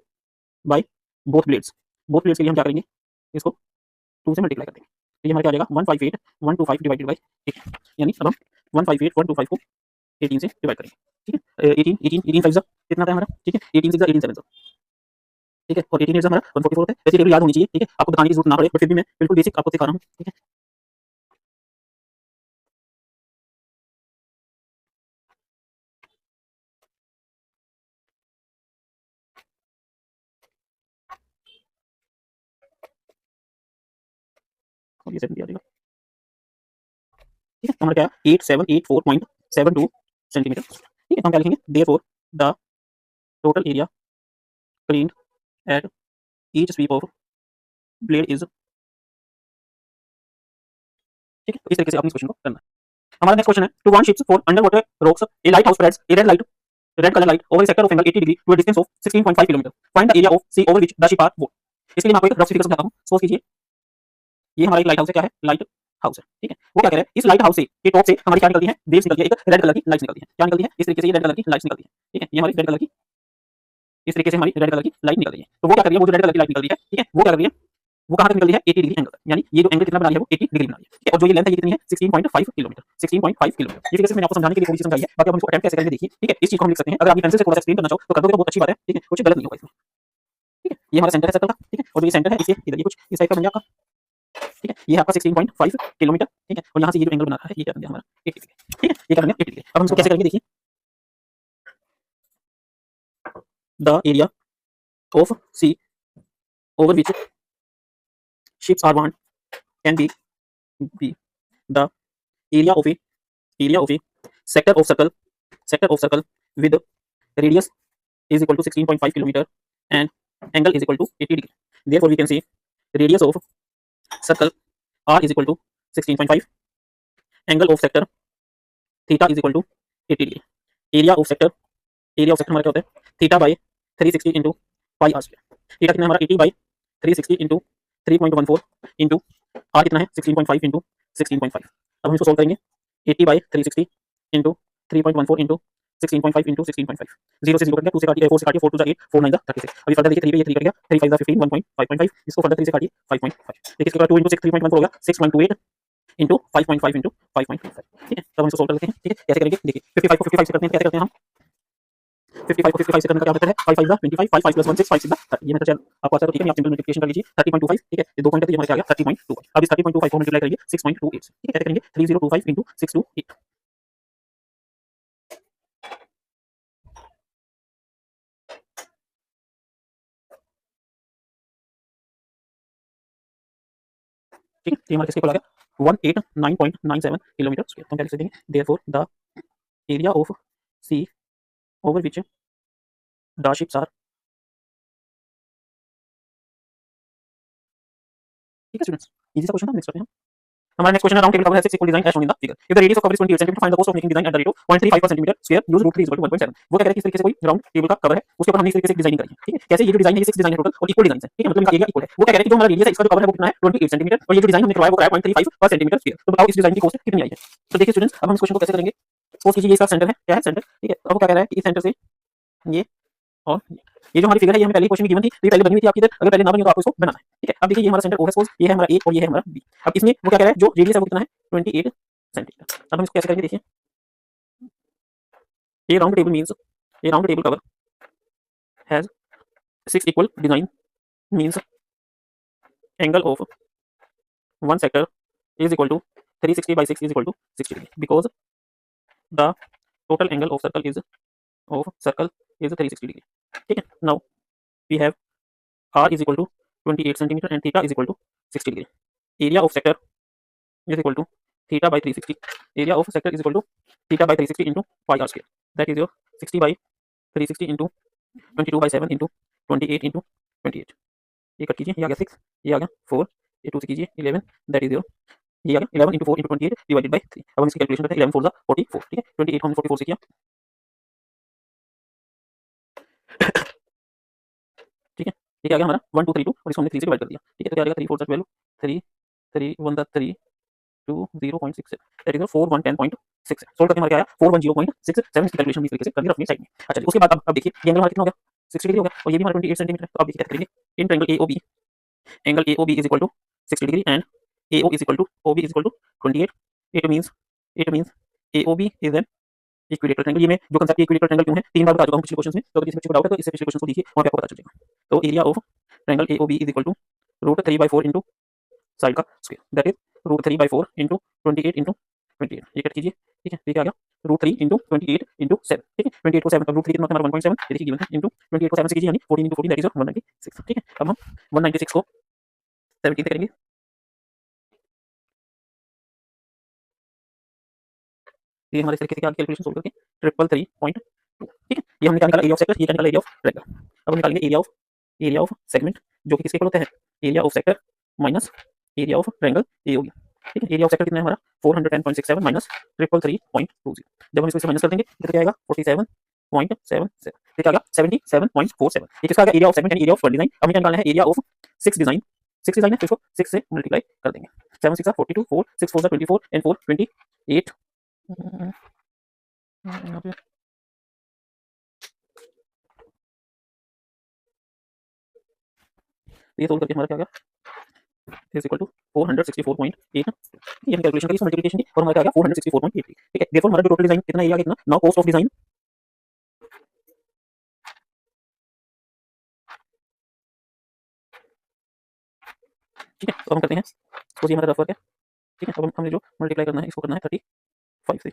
by both blades के लिए हम क्या करेंगे, इसको 2 से मल्टीप्लाई कर देंगे, तो ये हमारा क्या आ जाएगा 158125 डिवाइडेड बाय 18, यानी अब हम 158125 को 18 से डिवाइड करेंगे, ठीक है। 18 5 कितना आता है हमारा, ठीक है, 18 6 18 7, ठीक है, और 18 हमारा 144 होता है। वैसे टेबल याद होनी चाहिए, ठीक है, आपको बताने की जरूरत ना पड़े, बट फिर भी मैं बिल्कुल बेसिक आपको सिखा रहा हूँ, ठीक है। और ये 7 दिया जाएगा, ठीक है। तो हमारा क्या है 8784.72 सेंटीमीटर, ठीक है। तो हम क्या लिखेंगे, therefore the total area cleaned at each sweep of blade is, ठीक है। तो इस तरीके से अपने क्वेश्चन को करना है। हमारा नेक्स्ट क्वेश्चन है, to warn ships for underwater rocks a lighthouse spreads a red colour light over a sector of angle 80 degree to a distance of 16.5 kilometre, find the area of sea over which the ship are board. इसके लिए मैं आपको एक rough figure समझाता हूं, suppose कीजिए ये हमारा एक लाइट हाउस है, क्या है लाइट हाउस है, ठीक है। वो क्या कह रहे हैं, इस लाइट हाउस से के टॉप से हमारी क्या निकलती है, वेव्स निकलती है, एक रेड कलर की लाइट्स निकलती है, क्या निकलती है, इस तरीके से ये रेड कलर की लाइट्स निकलती है, ठीक है। ये हमारी रेड कलर की, इस तरीके से हमारी रेड कलर की लाइट निकल रही है। तो वो क्या कर रही है, वो जो रेड कलर की लाइट निकल रही है, ठीक है, वो क्या कर रही है, वो कहां तक निकल रही है 80 डिग्री एंगल, यानी ये जो एंगल कितना बना रही है वो 80 डिग्री बना रही है, ठीक है। और जो ये लेंथ है ये कितनी है 16.5 किलोमीटर, 16.5 किलोमीटर। ये फिगर से मैंने आपको समझाने के लिए थोड़ी सी समझाई है, बाकी हम इसको अटेम्प्ट कैसे करेंगे देखिए, ठीक है। इस चीज को हम लिख सकते हैं, अगर आप पेंसिल से थोड़ा सा एक्सप्लेन करना चाहो तो कर दोगे तो बहुत अच्छी बात है, ठीक है, कुछ गलत नहीं होगा इसमें, ठीक है। ये हमारा सेंटर है सर्कल का, ठीक है, और जो ये सेंटर है इसे इधर ये कुछ इस टाइप का बन गया आपका, ठीक है। ये आपका 16.5 किलोमीटर, ठीक है, और यहाँ से ये जो एंगल बना रहा है ये क्या बन गया हमारा 80 डिग्री, ठीक है, ये क्या बन गया 80 डिग्री। अब हम इसको कैसे करेंगे देखिए, the area of sea over which ships are want can be the area of a sector of circle with radius is equal to 16.5 kilometer and angle is equal to 80 degree. Therefore we can say radius of circle r is equal to 16.5, angle of sector theta is equal to 80 degree, area of sector हमारा क्या होता है theta by 360 into pi are square. Theta कितना है हमारा 80 by 360 into 3.14 into are कितना है 16.5 into 16.5। अब हम इसको सोल्व करेंगे 80 बाई 360 इंटू 3.14 इंटू 16.5 इंटू 16.5, 0 से 0 कट गया, 2 से काटिए 4 से काटिए, 4 2 8 4 9 36। अभी फर्दर देखिए 3 पे ये 3 कट गया, 3 5 15 1.5.5, इसको फर्दर 3 से काटिए 5.5, देखिए इसके बाद 2 इंटू 6 3.14 हो गया 6.28 इंटू 5.5 इंटू 5.5, ठीक है। तब हम इसको सोल्व कर लेते हैं, ठीक है। कैसे करेंगे देखिए 55 को 55 से करते हैं, कैसे करते हैं हम 55 को 55 से करने का क्या मतलब है 5 5 जा 25 5 5 + 1 6 5 6 30, ये मेथड आपको आता है तो ठीक है, आप सिंपल मल्टीप्लिकेशन कर लीजिए 30.25, ठीक है। ये 2 पॉइंट है तो ये हमारा क्या आ गया 30.25। अब इस 30.25 को मल्टीप्लाई करिए 6.28 से, ठीक है। कैसे करेंगे 3025 * 628। ठीक है, ये हमारा किसके इक्वल आ गया 189.97 किलोमीटर स्क्वायर। तो हम क्या लिख सकते हैं, therefore the area of sea over which the ships are, ठीक है स्टूडेंट्स, इजी सा क्वेश्चन था। नेक्स्ट करते हैं हमारा next question round table cover है 6 equal design as shown in the figure. If the radius of cover is 28 centimetre, find the cost of making design at the rate of 0.35 centimetre square, use root 3 1.7। वो क्या कह रहा है कि इस तरीके से कोई राउंड टेबल का कवर है, उसके ऊपर हमने इस तरीके से डिजाइनिंग करी है। ठीक है, कैसे, ये जो डिजाइन है ये 6 डिजाइन है टोटल और इक्वल डिजाइन है। ठीक है, मतलब इनका एरिया इक्वल है। वो क्या कह रहा है कि जो हमारा रेडियस है इसका जो कवर है वो कितना है 28 सेंटीमीटर, और ये जो डिजाइन हमने करवाया वो कराया 0.35 पर सेंटीमीटर स्क्वायर। तो बताओ इस डिजाइन की कॉस्ट कितनी आई है। तो देखिए स्टूडेंट्स, अब हम इस क्वेश्चन को कैसे करेंगे। सपोज कीजिए ये इसका सेंटर है, क्या है सेंटर, ठीक है। अब वो क्या कह रहा है कि इस सेंटर से ये और ये जो हमारी फिगर है ये हमें पहले क्वेश्चन में गिवन थी, तो ये पहले बनी हुई थी आपकी इधर, अगर पहले ना बनी तो आपको इसको बनाना है। ठीक है, अब देखिए ये हमारा सेंटर ओ है, सपोज ये है हमारा ए और ये है हमारा बी। अब इसमें वो क्या कह रहा है, जो रेडियस है वो कितना है 28 सेंटीमीटर। अब हम इसको कैसे करेंगे, देखिए ये राउंड टेबल मींस, ये round table cover has 6 equal design means angle of one sector is equal to 360 by 6 is equal to 60 degree, because the total angle of circle is 360 degree. ठीक है, now we have r is equal to 28 centimeter and theta is equal to 60 degree. Area of sector is equal to theta by 360. Area of sector is equal to theta by 360 into pi r square. That is your 60 by 360 into 22 by 7 into 28 into 28. ये cut कीजिए, ये आ गया 6, ये आ गया 4, ये 2 से कीजिए 11, दैट इज योर, ये आ गया 11 into 4 into 28 डिवाइडेड बाय 3। अब हम इसकी कैलकुलेशन करते हैं, 11 4 44। ठीक है, 28 को हमने 44 से किया, ठीक है, ये क्या आ गया हमारा 1 2 3 2, और इसको हमने 3 से डिवाइड कर दिया। ठीक है, तो क्या आ गया 3 4 12, 3 3 1 3 2 0.67, दैट इज योर 4 1 10.6। सोल्व करके हमारा क्या आया 410.67। इसकी कैलकुलेशन इस तरीके से करनी है अपनी साइड में। अच्छा जी, उसके बाद अब देखिए ये एंगल हमारा कितना हो गया 60 डिग्री हो गया, और ये भी हमारा 28 सेंटीमीटर है। तो अब देखिए कैसे करेंगे, in triangle AOB, angle AOB is equal to 60 degree and AO is equal to OB is equal to 28. It means AOB is an equilateral triangle। ये मैं जो कंसेप्ट इक्विलेटरल ट्रायंगल क्यों है 3 बार बता चुका हूं पिछले क्वेश्चन में, तो अगर किसी बच्चे को डाउट है तो इससे पिछले क्वेश्चन को देखिए, वहां पे आपको पता चल जाएगा। तो area of triangle AOB is equal to √3/4 into side का square, that is √3/4 into 28 into 28। ये कट कीजिए, ठीक है, ये क्या आ गया √3 into 28 into 7। ठीक है, 28 को 7 का √3 कितना हमारा 1.7, ये देखिए गिवन है, into 28 को 7 से कीजिए यानी 14 into 14 दैट इज 196। ठीक है, अब हम 196 को 17 से करेंगे, ये हमारे इस तरीके से क्या कैलकुलेशन सोल्व करके 333.2। ठीक है, ये हमने क्या निकाला एरिया ऑफ सेक्टर, ये क्या निकाला एरिया ऑफ ट्रायंगल। अब हम निकालेंगे एरिया ऑफ सेगमेंट, जो कि किसके इक्वल होता है, area of sector minus area of triangle AOB। ठीक है, एरिया ऑफ सेक्टर कितना है हमारा 410.67 माइनस 333.20। जब हम इसको इससे माइनस कर देंगे तो क्या आएगा 47.77, ये क्या आ गया 77.47। ये किसका आ गया एरिया ऑफ सेगमेंट यानी एरिया ऑफ डिजाइन। अब हमें क्या निकालना है एरिया ऑफ 6 डिजाइन, 6 डिजाइन है तो इसको 6 से मल्टीप्लाई कर देंगे, 7 6 42, 4 6 4 24 and 4 28। यहाँ पे ये सोल्व करके हमारा क्या गया इज इक्वल टू 464.8। ये हम कैलकुलेशन करी, मल्टीप्लिकेशन की, और हमारा क्या गया 464.8। ठीक है, देयरफॉर हमारा जो टोटल डिजाइन कितना एरिया कितना, नाउ कॉस्ट ऑफ डिजाइन, ठीक है। तो हम करते हैं, सपोज ये हमारा रफ वर्क है, ठीक है। अब हमने जो मल्टीप्लाई करना है इसको करना है 35 से।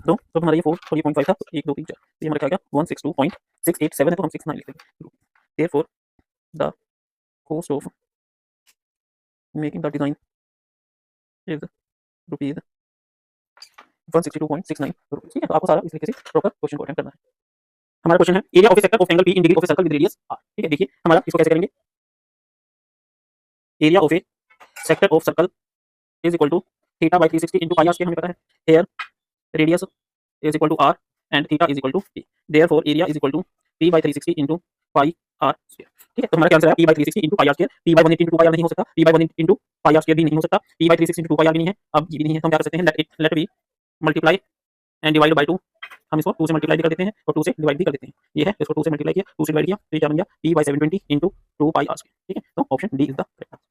तो हमारा ये 4 और ये 0.5 था, तो 1 2 3 4, ये हमारा क्या गया 162.687 है, तो हम 69 लिख देंगे। Therefore the cost of making the design is rupees 162.69 rupees. ठीक है, तो आपको सारा इस तरीके से प्रॉपर क्वेश्चन को अटेम्प्ट करना है। हमारा क्वेश्चन है area of a sector of angle P in degree of a circle with radius r। ठीक है, देखिए हमारा इसको कैसे करेंगे, area of a sector of circle is equal to theta by 360 into pi r square, हमें पता है here radius is equal to r and theta is equal to p, therefore area is equal to p by 360 into pi r square। ठीक है, तो हमारा क्या answer है p by 360 into pi r square। p by 180 into 2 pi r नहीं हो सकता, p by 1 into pi r square भी नहीं हो सकता, p by 360 into 2 pi r भी नहीं है, अब ये भी नहीं है, तो हम क्या कर सकते हैं let b multiply and divide by 2। हम इसको 2 से मल्टीप्लाई भी कर देते हैं और 2 से डिवाइड भी कर देते हैं। ये है, इसको 2 से मल्टीप्लाई किया, 2 से डिवाइड किया, तो ये क्या बन गया p by 720 into 2 pi r square। ठीक है, तो option D is the correct answer.